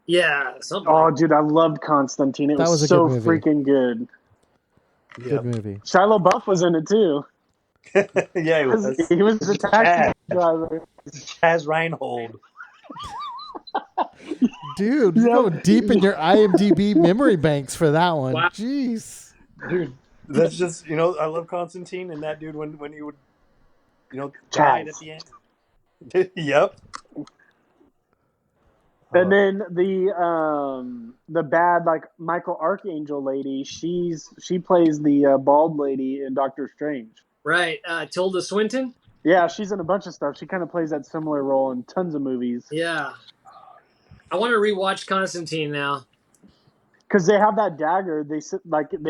Yeah. Something. Oh, dude, I loved Constantine. It was so freaking good. Good movie. Shia LaBeouf was in it too. Yeah, he was. He was the taxi driver. Chaz Reinhold. Dude, you're going deep in your IMDb memory banks for that one. Wow. Jeez. Dude, that's just, I love Constantine and that dude when he would, died at the end. Yep. And then the bad Michael Archangel lady, she plays the bald lady in Doctor Strange. Right. Tilda Swinton? Yeah, she's in a bunch of stuff. She kind of plays that similar role in tons of movies. Yeah. I want to rewatch Constantine now. Because they have that dagger, they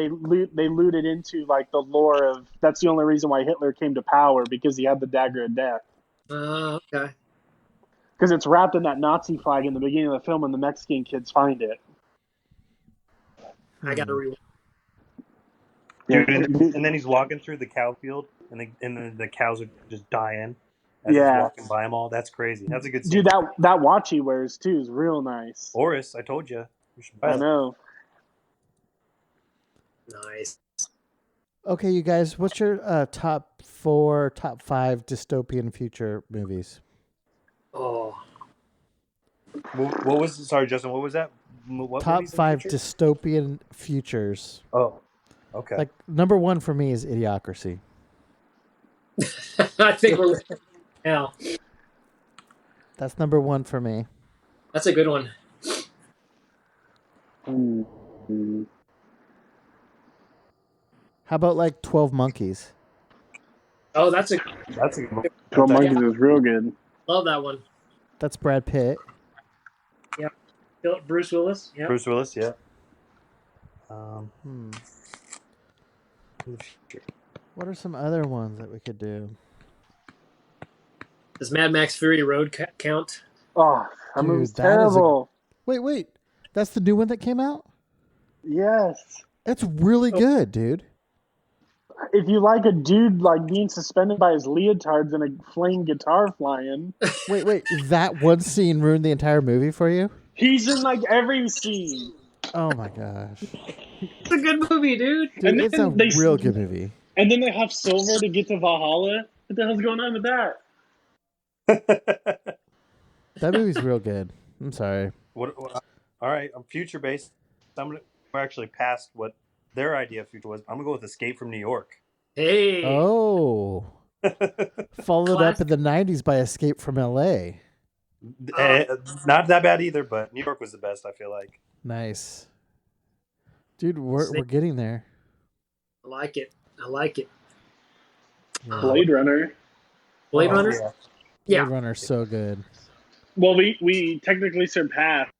looted into the lore of that's the only reason why Hitler came to power, because he had the dagger of death. Okay. Because it's wrapped in that Nazi flag in the beginning of the film, and the Mexican kids find it. I got to rewatch. Dude, and then he's walking through the cow field, and then the cows are just dying. As he's walking by them all. That's crazy. That's a good scene. Dude, that watch he wears too is real nice. Oris, I told you. You should buy I know. Nice. Okay, you guys, what's your top 5 dystopian future movies? Oh. What was, sorry, Justin, what was that? What top 5 dystopian futures. Oh, okay. Number 1 for me is Idiocracy. I think we're now. That's number 1 for me. That's a good one. Mm-hmm. How about 12 Monkeys? Oh, that's a good one. 12 Monkeys is real good. Love that one. That's Brad Pitt. Yep. Bruce Willis. Yep. Bruce Willis, yeah. What are some other ones that we could do? Does Mad Max Fury Road count? Oh, that movie's terrible. Wait. That's the new one that came out? Yes. It's really good, dude. If you like a dude being suspended by his leotards and a flame guitar flying. Wait. That one scene ruined the entire movie for you? He's in every scene. Oh my gosh. It's a good movie, dude. Dude, it's a real good movie. And then they have Silver to get to Valhalla. What the hell's going on with that? That movie's real good. I'm sorry. All right, I'm future based. We're actually past what their idea of future was. I'm gonna go with Escape from New York. Hey. Oh. Followed up in the 90s by Escape from LA. Not that bad either, but New York was the best, I feel like. Nice. Dude, we're getting there. I like it. Yeah. Blade Runner. Blade Runner? Yeah. Blade Runner's so good. Well, we technically surpassed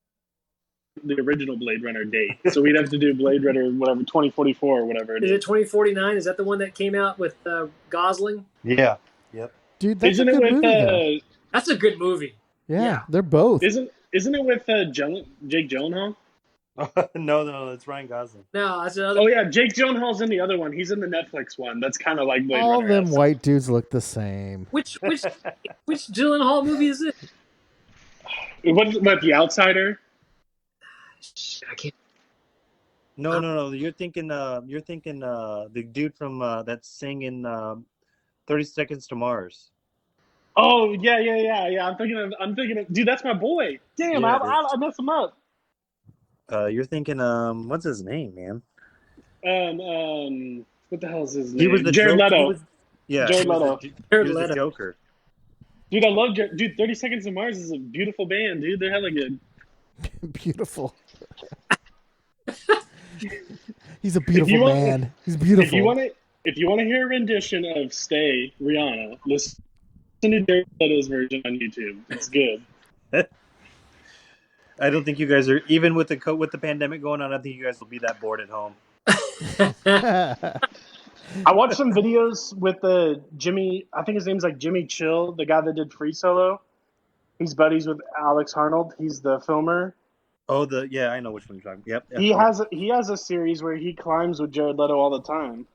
the original Blade Runner date, so we'd have to do Blade Runner 2044 or whatever it is. Is it 2049? Is that the one that came out with Gosling? Yeah. Yep. Dude, that's a good movie. That's a good movie. Yeah, they're both. Isn't it with Jake Gyllenhaal? No, it's Ryan Gosling. No, that's another. Oh yeah, Jake Gyllenhaal's in the other one. He's in the Netflix one. That's kind of like Blade All Runner. them white dudes look the same. Which Gyllenhaal movie is it? What, The Outsider? I can't. No. You're thinking the dude from that sang in 30 Seconds to Mars. Oh yeah. I'm thinking of. Dude, that's my boy. Damn, Yeah, I messed him up. You're thinking what's his name, man? What the hell is his name? He was the Jared Joker. Leto. Jared Jared Leto. He Jared was the Leto. Joker. Dude, I love Dude, 30 Seconds to Mars is a beautiful band, dude. They're hella good. Beautiful. He's a beautiful man. He's beautiful. If you want to hear a rendition of "Stay," Rihanna, listen to Jared Leto's version on YouTube. It's good. I don't think you guys are, even with the pandemic going on, I don't think you guys will be that bored at home. I watched some videos with Jimmy. I think his name's like Jimmy Chill, the guy that did Free Solo. He's buddies with Alex Arnold. He's the filmer. Oh, I know which one you're talking. Yep. He has a series where he climbs with Jared Leto all the time.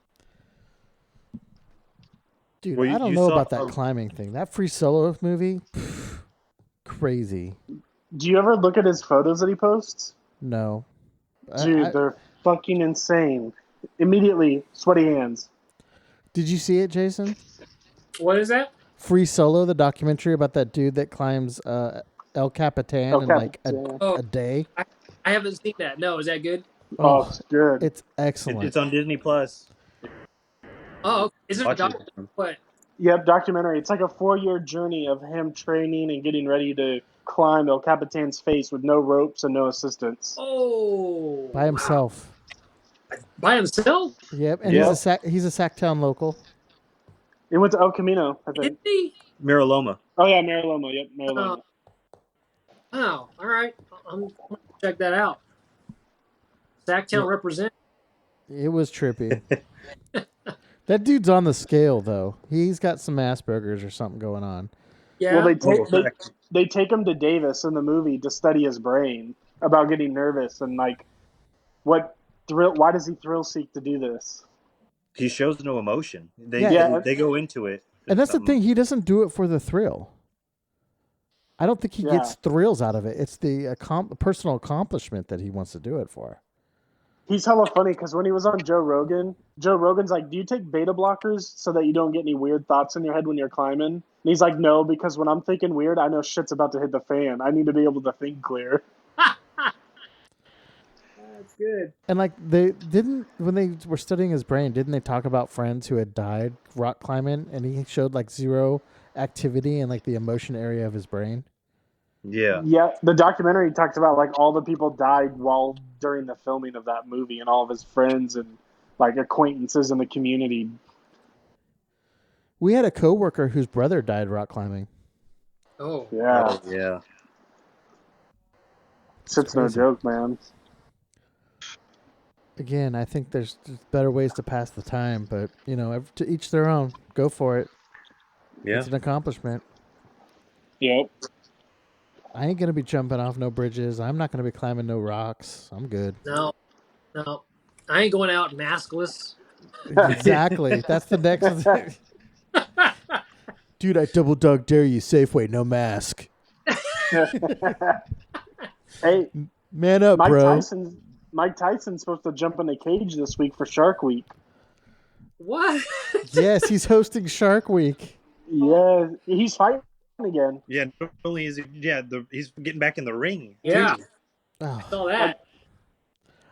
Dude, Well, I don't know about that climbing thing. That Free Solo movie, crazy. Do you ever look at his photos that he posts? No. Dude, they're fucking insane. Immediately, sweaty hands. Did you see it, Jason? What is that? Free Solo, the documentary about that dude that climbs El Capitan in like a day. I haven't seen that. No, is that good? Oh, it's good. It's excellent. It's on Disney Plus. Oh, okay. Is it a Watch it. documentary? What? Yep, documentary. It's like a 4-year journey of him training and getting ready to climb El Capitan's face with no ropes and no assistance. Oh, By himself. By himself? Yep, and Yep. he's a Sacktown local. He went to El Camino, I think. Is he? Miraloma. Oh yeah, Mariloma. Yep, Mariloma. Oh, all right. I'm going to check that out. Sacktown represent. It was trippy. That dude's on the scale though. He's got some Asperger's or something going on. Yeah. Well, they take him to Davis in the movie to study his brain about getting nervous and like why does he thrill seek to do this? He shows no emotion. They go into it. And that's the thing. He doesn't do it for the thrill. I don't think he gets thrills out of it. It's the personal accomplishment that he wants to do it for. He's hella funny because when he was on Joe Rogan's like, do you take beta blockers so that you don't get any weird thoughts in your head when you're climbing? And he's like, no, because when I'm thinking weird, I know shit's about to hit the fan. I need to be able to think clear. That's good. And like when they were studying his brain, didn't they talk about friends who had died rock climbing, and he showed like zero activity in like the emotion area of his brain? Yeah. Yeah, the documentary talks about like all the people died during the filming of that movie, and all of his friends and like acquaintances in the community. We had a coworker whose brother died rock climbing. Oh. Yeah. Oh, yeah. It's no joke, man. Again, I think there's better ways to pass the time, but to each their own. Go for it. Yeah. It's an accomplishment. Yep. I ain't gonna be jumping off no bridges. I'm not gonna be climbing no rocks. I'm good. No. I ain't going out maskless. Exactly. That's the next thing. Dude, I double dog dare you. Safeway, no mask. Hey, man up, bro. Mike Tyson's supposed to jump in a cage this week for Shark Week. What? Yes, he's hosting Shark Week. Yeah, he's fighting again. Yeah, not only is he's getting back in the ring. Yeah. Too. Oh, I saw that.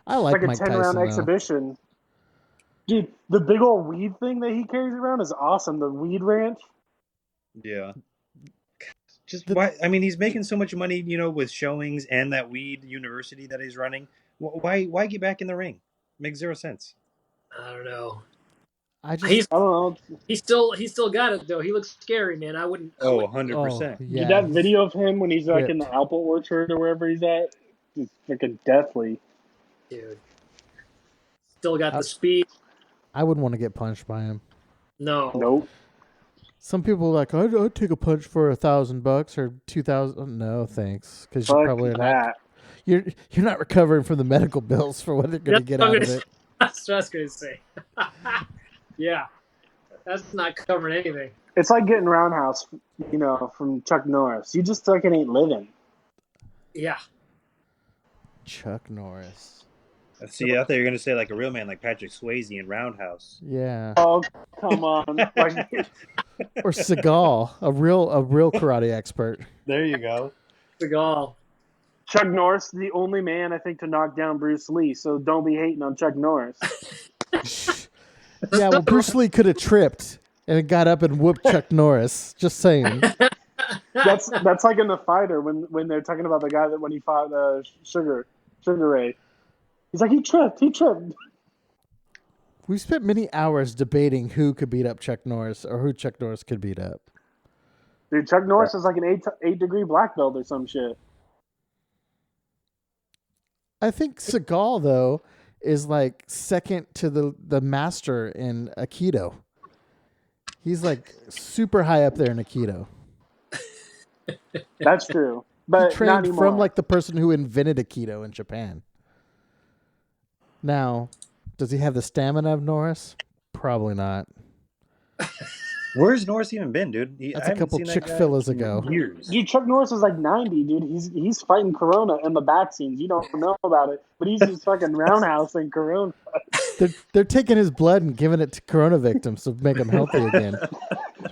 I like It's like Mike a 10-round Tyson, exhibition. Dude, the big old weed thing that he carries around is awesome. The weed ranch. Yeah. Why? I mean, he's making so much money, with showings and that weed university that he's running. Why get back in the ring? Makes zero sense. I don't know. I don't know. He still got it though. He looks scary, man. I wouldn't. 100%. Yeah. Dude, that video of him when he's like in the apple orchard or wherever he's at is freaking deathly. Dude. Still got the speed. I wouldn't want to get punched by him. No. Nope. Some people are like, I'd take a punch for $1,000 or $2,000. No, thanks, because Fuck that. you're not recovering from the medical bills for what they're going to get out of it. That's what I was going to say. Yeah, that's not covering anything. It's like getting Roundhouse, from Chuck Norris. You just fucking ain't living. Yeah. Chuck Norris. See, I thought you were going to say like a real man like Patrick Swayze in Roundhouse. Yeah. Oh, come on. Or Seagal, a real karate expert. There you go. Seagal. Chuck Norris, the only man I think to knock down Bruce Lee, so don't be hating on Chuck Norris. Yeah, well, Bruce Lee could have tripped and got up and whooped Chuck Norris. Just saying. That's like in The Fighter when they're talking about the guy that when he fought Sugar Ray. He's like, he tripped. We spent many hours debating who could beat up Chuck Norris or who Chuck Norris could beat up. Dude, Chuck Norris is like an 8-degree black belt or some shit. I think Seagal, though, is like second to the master in Aikido. He's like super high up there in Aikido. That's true. But he trained not anymore. from like the person who invented Aikido in Japan. Now, does he have the stamina of Norris? Probably not. Where's Norris even been, dude? That's a couple Chick-fil-A's ago. Years. Dude, Chuck Norris is like 90, dude. He's fighting Corona in the back scenes. You don't know about it, but he's just fucking roundhouse in Corona. They're taking his blood and giving it to Corona victims to make them healthy again.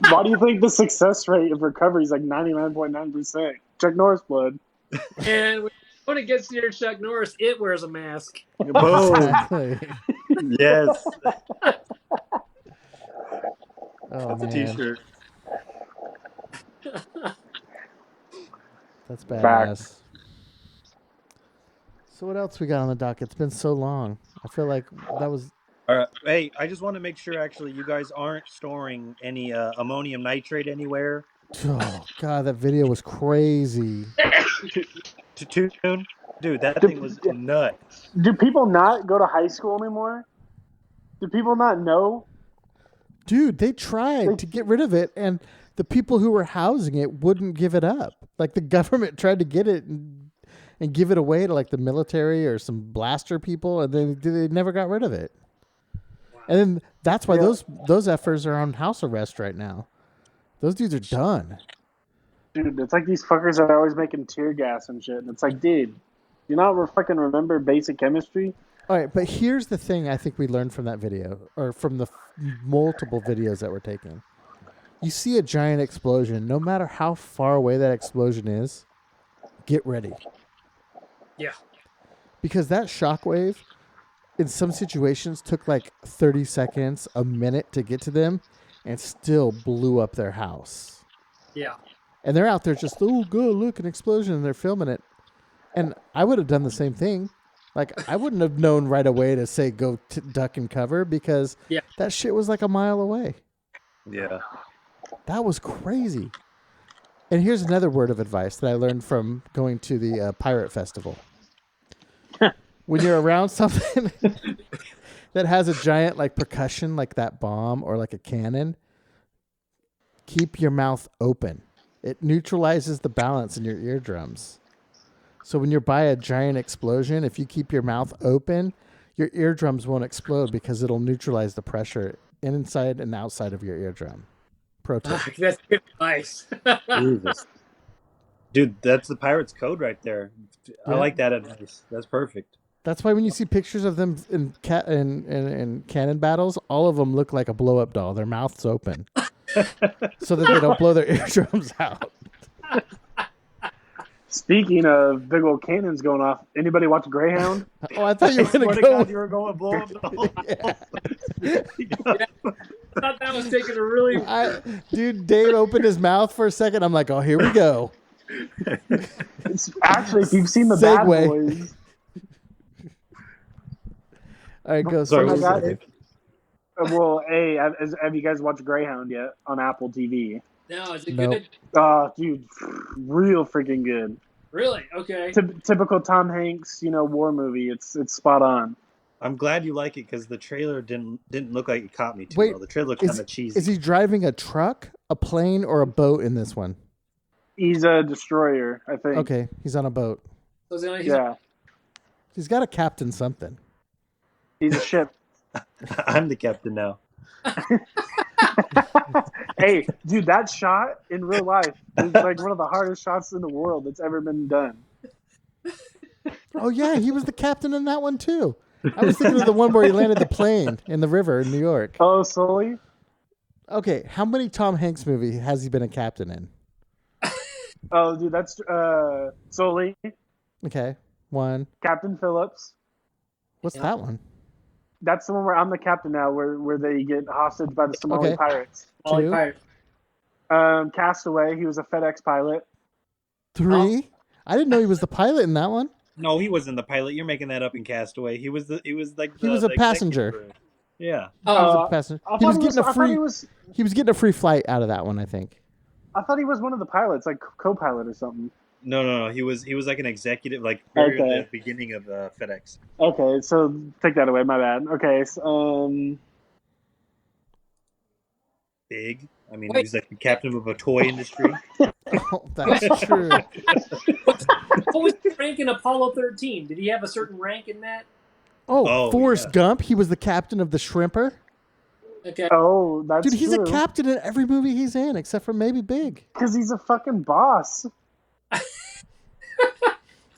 Why do you think the success rate of recovery is like 99.9%? Chuck Norris blood. And when it gets near Chuck Norris, it wears a mask. Boom. Exactly. Yes. Oh, That's a t-shirt. That's badass. So what else we got on the docket? It's been so long. I feel like that was... Hey, I just want to make sure, actually, you guys aren't storing any ammonium nitrate anywhere. Oh, God, that video was crazy. To tune? Dude, that thing was nuts. Do people not go to high school anymore? Do people not know? Dude, they tried to get rid of it, and the people who were housing it wouldn't give it up. Like, the government tried to get it and give it away to, like, the military or some blaster people, and they never got rid of it. Wow. And then that's why those effers are on house arrest right now. Those dudes are done. Dude, it's like these fuckers are always making tear gas and shit. And it's like, dude, you not fucking remember basic chemistry? All right, but here's the thing I think we learned from that video, or from the multiple videos that were taken. You see a giant explosion, no matter how far away that explosion is, get ready. Yeah. Because that shockwave, in some situations, took like 30 seconds, a minute to get to them, and still blew up their house. Yeah. And they're out there just, oh, good, look, an explosion, and they're filming it. And I would have done the same thing. Like, I wouldn't have known right away to say go duck and cover because that shit was like a mile away. Yeah. That was crazy. And here's another word of advice that I learned from going to the Pirate Festival. When you're around something that has a giant like percussion like that bomb or like a cannon, keep your mouth open. It neutralizes the balance in your eardrums. So when you're by a giant explosion, if you keep your mouth open, your eardrums won't explode because it'll neutralize the pressure inside and outside of your eardrum. Pro tip. That's good advice. Dude, that's the Pirates code right there. I like that advice. That's perfect. That's why when you see pictures of them in cannon battles, all of them look like a blow-up doll. Their mouth's open so that they don't blow their eardrums out. Speaking of big old cannons going off, anybody watch Greyhound? Oh, I thought you were going to go. You were going blow up doll. I thought that was taking a really... Dude, Dave opened his mouth for a second. I'm like, oh, here we go. It's actually, if you've seen the Segue. Bad Boys... All right, go. Sorry, well, hey, have you guys watched Greyhound yet on Apple TV? No, is it Nope. good? Dude, real freaking good. Really? Okay. Typical Tom Hanks, war movie. It's spot on. I'm glad you like it because the trailer didn't look like it caught me too Wait, well. The trailer looked kind of cheesy. Is he driving a truck, a plane, or a boat in this one? He's a destroyer, I think. Okay, he's on a boat. So Yeah, He's got a captain something. he's a ship. I'm the captain now. Hey, dude, that shot in real life is like one of the hardest shots in the world that's ever been done. Oh yeah, he was the captain in that one too. I was thinking of the one where he landed the plane in the river in New York. Oh, Sully? Okay, how many Tom Hanks movies has he been a captain in? Oh, dude, that's Sully, Okay, one. Captain Phillips. What's that one? That's the one where I'm the captain now, where they get hostage by the Somali Okay. pirates. Ollie Two. Pirate. Castaway, he was a FedEx pilot. 3. I didn't know he was the pilot in that one. No, he wasn't the pilot. You're making that up in Castaway. He was like He was a the executive passenger. director. Yeah. He was a passenger. I He was thought getting a I thought free. he was. He was getting a free flight out of that one, I think. I thought he was one of the pilots, like co-pilot or something. No. He was like an executive, like very Okay. at the beginning of FedEx. Okay, so take that away. My bad. Okay, so, Big. I mean, Wait. he was like the captain of a toy industry. Oh, that's true. What was his rank in Apollo 13? Did he have a certain rank in that? Oh, Forrest yeah. Gump. He was the captain of the Shrimper. Okay. oh, that's Dude, he's true. a captain in every movie he's in, except for maybe Big. Because he's a fucking boss.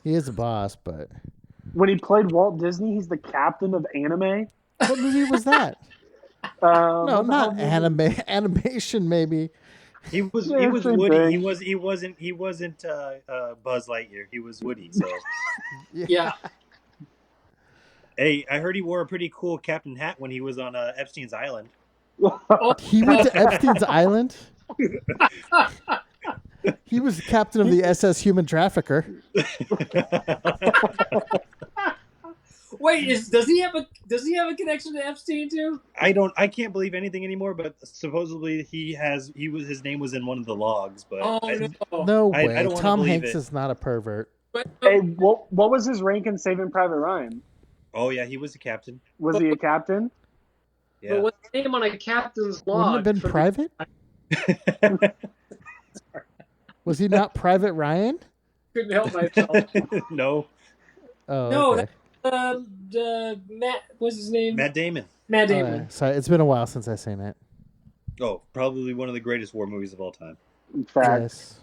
He is a boss, but When he played Walt Disney, he's the captain of anime. what movie was that? No, What the hell not movie? animation. Maybe. He was Yeah, same Woody. thing. He wasn't Buzz Lightyear. He was Woody. So Yeah. hey, I heard he wore a pretty cool captain hat when he was on Epstein's Island. Oh, He went to Epstein's Island. He was the captain of the SS Human Trafficker. wait, does he have a connection to Epstein too? I can't believe anything anymore. But supposedly his name was in one of the logs. But Oh no. No I way. don't wanna Tom believe Hanks it. is not a pervert. But, Hey, what was his rank in Saving Private Ryan? oh yeah, he was the captain. Was he a captain? Yeah. but what's the name on a captain's log? Wouldn't it have been private? Was he not Private Ryan? Couldn't help myself. No, Oh, No, okay. Matt, what's his name? Matt Damon. Matt All Damon. right. Sorry, it's been a while since I've seen it. Oh, probably one of the greatest war movies of all time. In fact. Yes.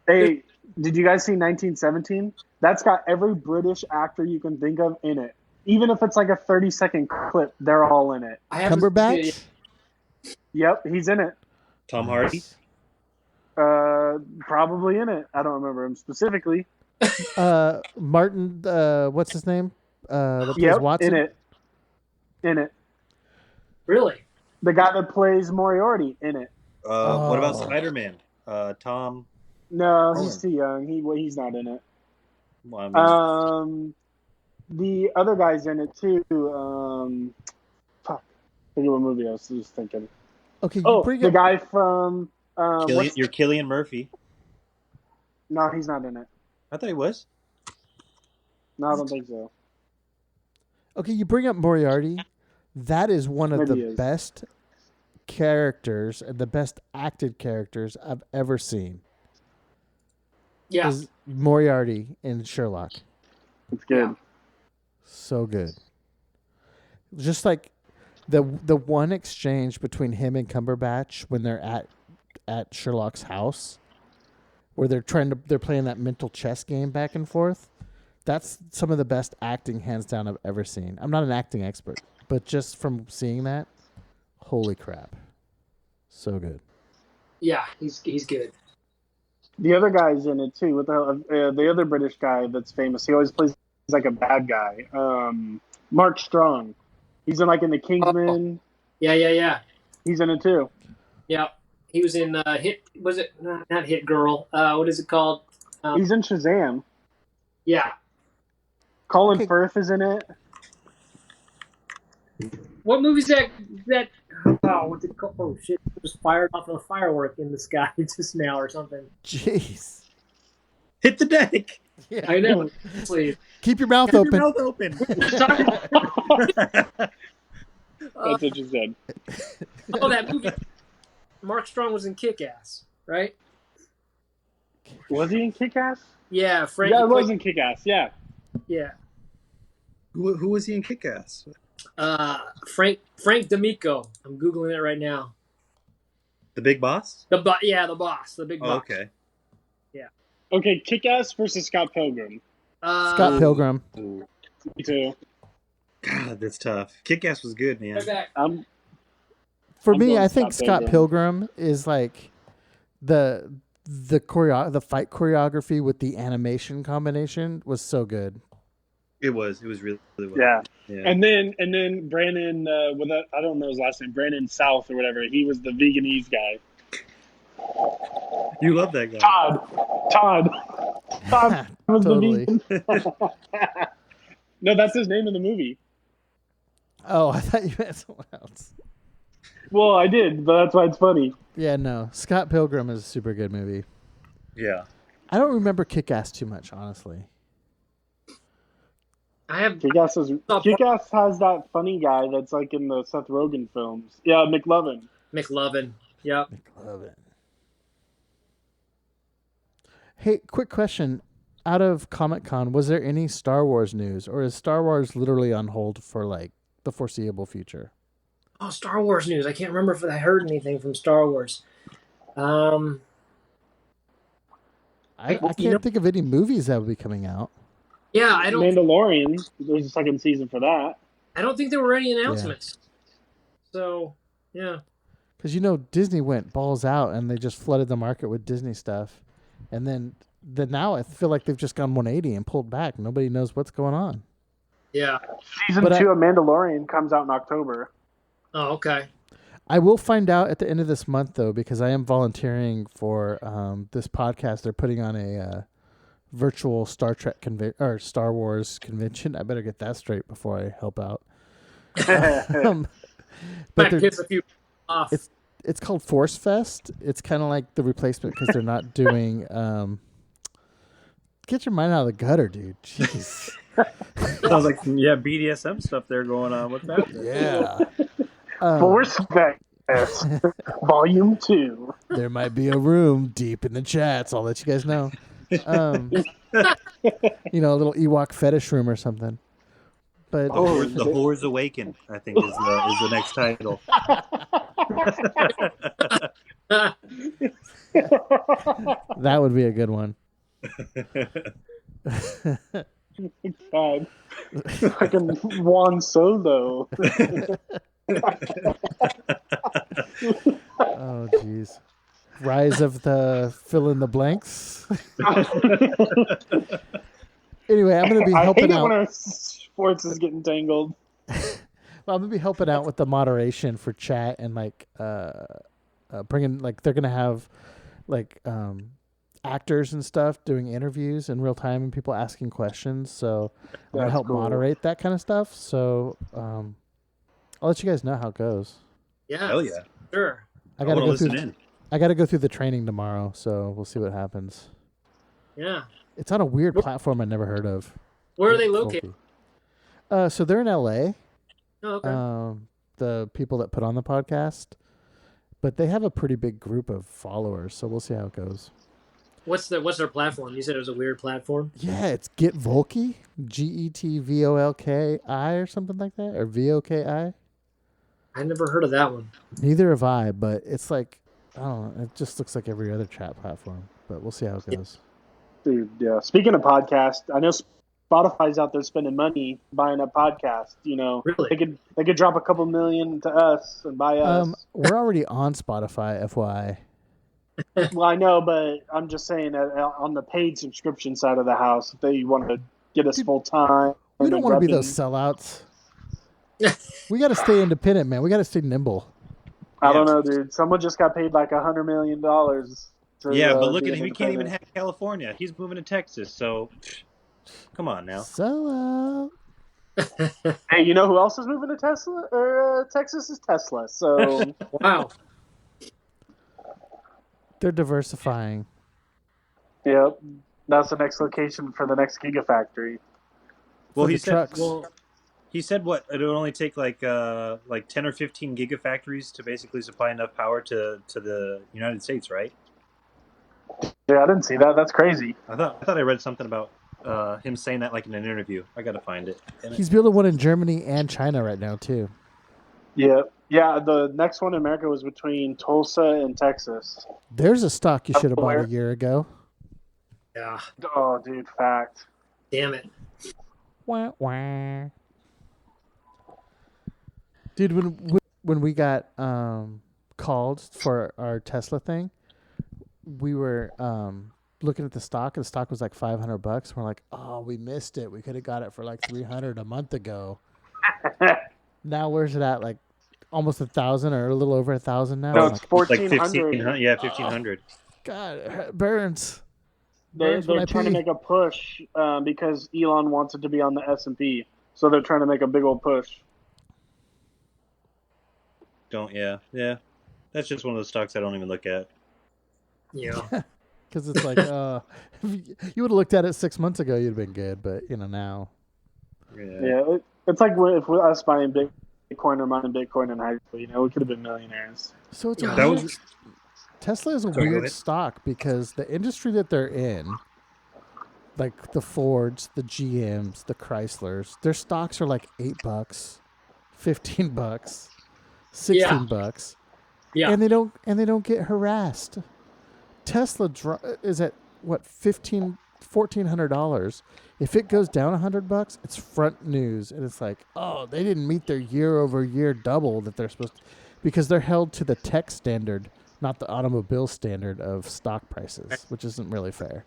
Hey, did you guys see 1917? That's got every British actor you can think of in it. Even if it's like a 30-second clip, they're all in it. I haven't seen it Cumberbatch? yet. Yep, he's in it. Tom Hardy. Nice. Probably in it. I don't remember him specifically. Martin, what's his name? That plays Yep, Watson? in it. In it. Really? The guy that plays Moriarty in it. What about Oh. Spider-Man? Tom. No, he's too young. He's not in it. Well, I mean, The other guy's in it too. Fuck. Think of what movie I was just thinking. Okay, you Oh, bring the up... guy from. you're Cillian Murphy. No, he's not in it. I thought he was. No, I don't think so. Okay, you bring up Moriarty. That is one of Maybe he the is. best characters and the best acted characters I've ever seen. Yeah. Is Moriarty in Sherlock. It's good. So good. Just like the one exchange between him and Cumberbatch when they're at Sherlock's house, where they're playing that mental chess game back and forth. That's some of the best acting, hands down, I've ever seen. I'm not an acting expert, but just from seeing that, holy crap, so good. Yeah, he's good. The other guy's in it too. What the hell? The other British guy that's famous. He always plays like a bad guy. Mark Strong. He's in the Kingsman. Yeah. He's in it too. Yeah. He was in Hit. Was it not Hit Girl? What is it called? He's in Shazam. Yeah. Colin Okay. Firth is in it. What movie's that? Oh, what's it called? Oh shit! It was fired off a firework in the sky just now or something. Jeez. Hit the deck. Yeah. I know. Please. Keep your mouth Keep open. your mouth open. That's what you said. Oh, that movie. Mark Strong was in Kick-Ass, right? Was he in Kick-Ass? Yeah, Frank. Yeah, it was in Kick-Ass. Yeah. Yeah. Who was he in Kick-Ass? Frank D'Amico. I'm googling it right now. The Big Boss? The boss, the big boss. Okay. Yeah. Okay, Kick-Ass versus Scott Pilgrim. Scott Pilgrim. Ooh. Me too. God, that's tough. Kick-Ass was good, man. Right back. For I'm me, going I think Scott Scott Pilgrim is like the fight choreography with the animation combination was so good. It was really well. Yeah. Yeah. And then Brandon, I don't know his last name, Brandon South or whatever. He was the veganese guy. You love that guy. Todd was Totally. the vegan. No, that's his name in the movie. Oh, I thought you meant someone else. Well, I did, but that's why it's funny. Yeah, no. Scott Pilgrim is a super good movie. Yeah. I don't remember Kick-Ass too much, honestly. Kick-Ass has that funny guy that's like in the Seth Rogen films. Yeah, McLovin. Yep. McLovin. Hey, quick question. Out of Comic-Con, was there any Star Wars news, or is Star Wars literally on hold for like the foreseeable future? Oh, Star Wars news. I can't remember if I heard anything from Star Wars. I can't think of any movies that would be coming out. Yeah, I don't. Mandalorian. There's a second season for that. I don't think there were any announcements. Yeah. So, yeah. Because Disney went balls out and they just flooded the market with Disney stuff, and then now I feel like they've just gone 180 and pulled back. Nobody knows what's going on. Yeah. Season 2 of Mandalorian comes out in October. Oh, okay. I will find out at the end of this month, though, because I am volunteering for this podcast. They're putting on a virtual Star Wars convention. I better get that straight before I help out. But gets a few off. It's called Force Fest. It's kind of like the replacement because they're not doing. Get your mind out of the gutter, dude. Jeez. Sounds like BDSM stuff there going on. What's that? Yeah. Force Fest, Volume 2. There might be a room deep in the chats. I'll let you guys know. A little Ewok fetish room or something. But The Whores Awaken, I think, is the next title. That would be a good one. God. Fucking Juan Solo. Oh, jeez. Rise of the fill in the blanks. Anyway, I'm going to be helping I hate out. when our sports is getting tangled. Well, I'm going to be helping out with the moderation for chat and bringing they're going to have actors and stuff doing interviews in real time and people asking questions. So I'm going to help moderate that kind of stuff. So I'll let you guys know how it goes. Yeah. Hell yeah. Sure. I got to go through the training tomorrow, so we'll see what happens. Yeah. It's on a weird platform I never heard of. Where are they located? So they're in LA. Oh, okay. The people that put on the podcast, but they have a pretty big group of followers, so we'll see how it goes. What's their platform? You said it was a weird platform. Yeah, it's Get Volky, GETVOLKI or something like that, or VOKI. I never heard of that one. Neither have I, but it's like I don't know. It just looks like every other chat platform, but we'll see how it goes. Dude, yeah. Speaking of podcasts, I know Spotify's out there spending money buying up podcasts. Really? They could drop a couple million to us and buy us. We're already on Spotify, FYI. Well, I know, but I'm just saying that on the paid subscription side of the house, if they want to get us full time, we don't want to be those sellouts. We got to stay independent, man. We got to stay nimble. I don't know, dude. Someone just got paid like $100 million. But look at him. He can't even have California. He's moving to Texas, so come on now. Sellout. Hey, you know who else is moving to Texas is Tesla. So wow. They're diversifying. Yep. That's the next location for the next Gigafactory. Well, he said what? It would only take like 10 or 15 gigafactories to basically supply enough power to the United States, right? Yeah, I didn't see that. That's crazy. I thought I read something about him saying that like in an interview. I gotta find it. He's building one in Germany and China right now too. Yeah. Yeah, the next one in America was between Tulsa and Texas. There's a stock you should have bought a year ago. Yeah. Oh, dude, fact. Damn it. Wah, wah. Dude, when we got called for our Tesla thing, we were looking at the stock, and the stock was like $500. We're like, oh, we missed it. We could have got it for like $300 a month ago. Now where's it at? Like almost 1,000 or a little over 1,000 now. No, it's like, 1,400. Yeah, 1,500. God, it burns. They're trying to make a push because Elon wants it to be on the S&P, so they're trying to make a big old push. Yeah. That's just one of those stocks I don't even look at. Yeah. Because it's like, if you would have looked at it 6 months ago, you'd have been good. But now, Yeah, it's like if us buying Bitcoin or mining Bitcoin in high school. We could have been millionaires. So it's Tesla is a weird stock because the industry that they're in, like the Fords, the GMs, the Chryslers, their stocks are like $8, $15, $16. Yeah. And they don't get harassed. Tesla is at what $1,400. If it goes down $100, it's front news, and it's like, oh, they didn't meet their year-over-year double that they're supposed to, because they're held to the tech standard, not the automobile standard of stock prices, which isn't really fair.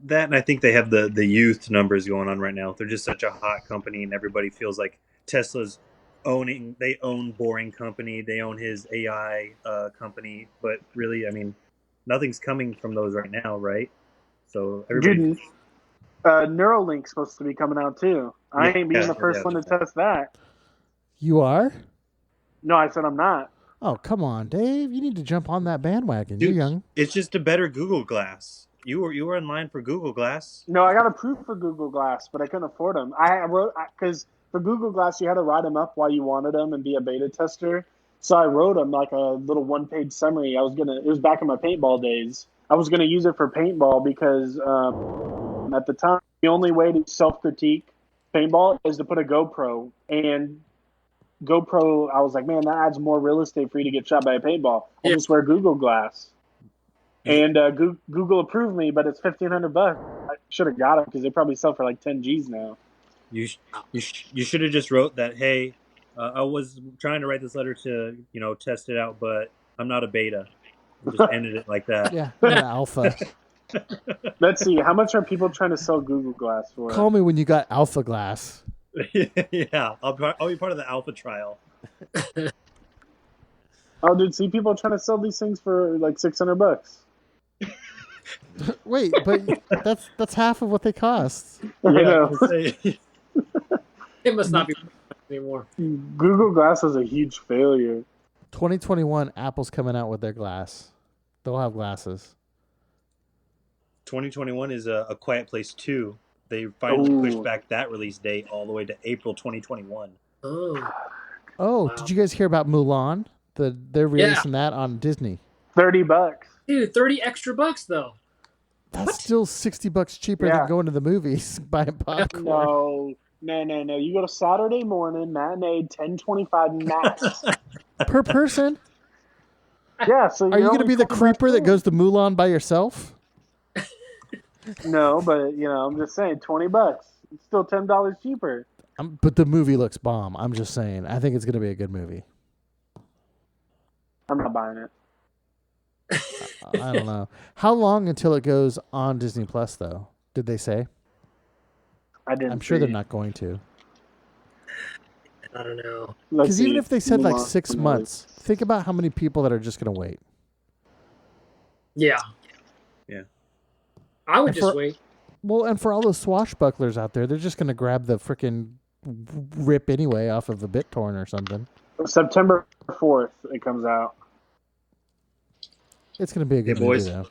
That, and I think they have the youth numbers going on right now. They're just such a hot company, and everybody feels like Tesla's they own Boring Company, they own his AI company, but really, I mean, nothing's coming from those right now, right? So everybody. Neuralink's supposed to be coming out too. I ain't being the first one to test that. You are? No, I said I'm not. Oh, come on, Dave. You need to jump on that bandwagon. Dude, You're young. It's just a better Google Glass. You were in line for Google Glass. No, I got approved for Google Glass, but I couldn't afford them. I wrote because for Google Glass you had to write them up while you wanted them and be a beta tester. So I wrote them like a little one-page summary. It was back in my paintball days. I was gonna use it for paintball because at the time the only way to self-critique paintball is to put a GoPro. And GoPro, I was like, man, that adds more real estate for you to get shot by a paintball. I'll just wear Google Glass. And Google approved me, but it's $1,500. I should have got it because they probably sell for like 10 G's now. You should have just wrote that. Hey, I was trying to write this letter to test it out, but I'm not a beta. And just ended it like that. Yeah, I'm an alpha. Let's see, how much are people trying to sell Google Glass for? Call me when you got Alpha Glass. Yeah, I'll be part of the alpha trial. Oh, dude, see people trying to sell these things for like $600. Wait, but that's half of what they cost. I know. It must not be anymore. Google Glass was a huge failure. 2021, Apple's coming out with their glass. They'll have glasses. 2021 is a Quiet Place 2. They finally pushed back that release date all the way to April 2021. Oh, wow. Did you guys hear about Mulan? They're releasing that on Disney. $30. Dude, 30 extra bucks though. That's still $60 cheaper than going to the movies buying popcorn. No. You go to Saturday morning matinee, $10.25 max per person. Yeah. So are you going to be the creeper that goes to Mulan by yourself? No, but I'm just saying, $20. It's still $10 cheaper. But the movie looks bomb. I'm just saying. I think it's going to be a good movie. I'm not buying it. I don't know. How long until it goes on Disney Plus, though? Did they say? I'm sure they're not going to. I don't know. Because even if they said like 6 months, think about how many people that are just going to wait. Yeah. I would just wait. Well, and for all those swashbucklers out there, they're just going to grab the frickin' rip anyway off of a BitTorrent or something. September 4th, it comes out. It's going to be a good movie, though.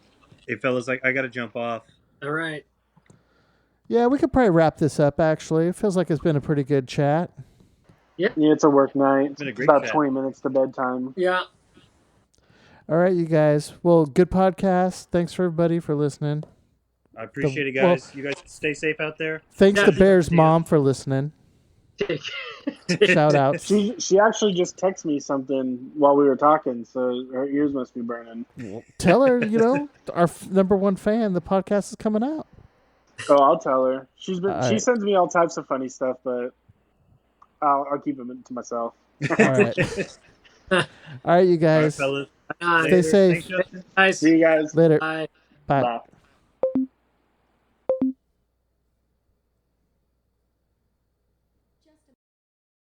Hey, fellas, I got to jump off. All right. Yeah, we could probably wrap this up, actually. It feels like it's been a pretty good chat. Yeah, it's a work night. It's been a great about chat. 20 minutes to bedtime. Yeah. All right, you guys. Well, good podcast. Thanks for everybody for listening. I appreciate it, guys. You guys stay safe out there. Thanks to Bear's mom for listening. Shout outs. She actually just texted me something while we were talking, so her ears must be burning. Tell her, our number one fan, the podcast is coming out. Oh, I'll tell her. She sends me all types of funny stuff, but I'll keep them to myself. All right. All right, you guys. All right, fellas. Stay safe. Thanks, See you guys later. Bye. Bye. Bye.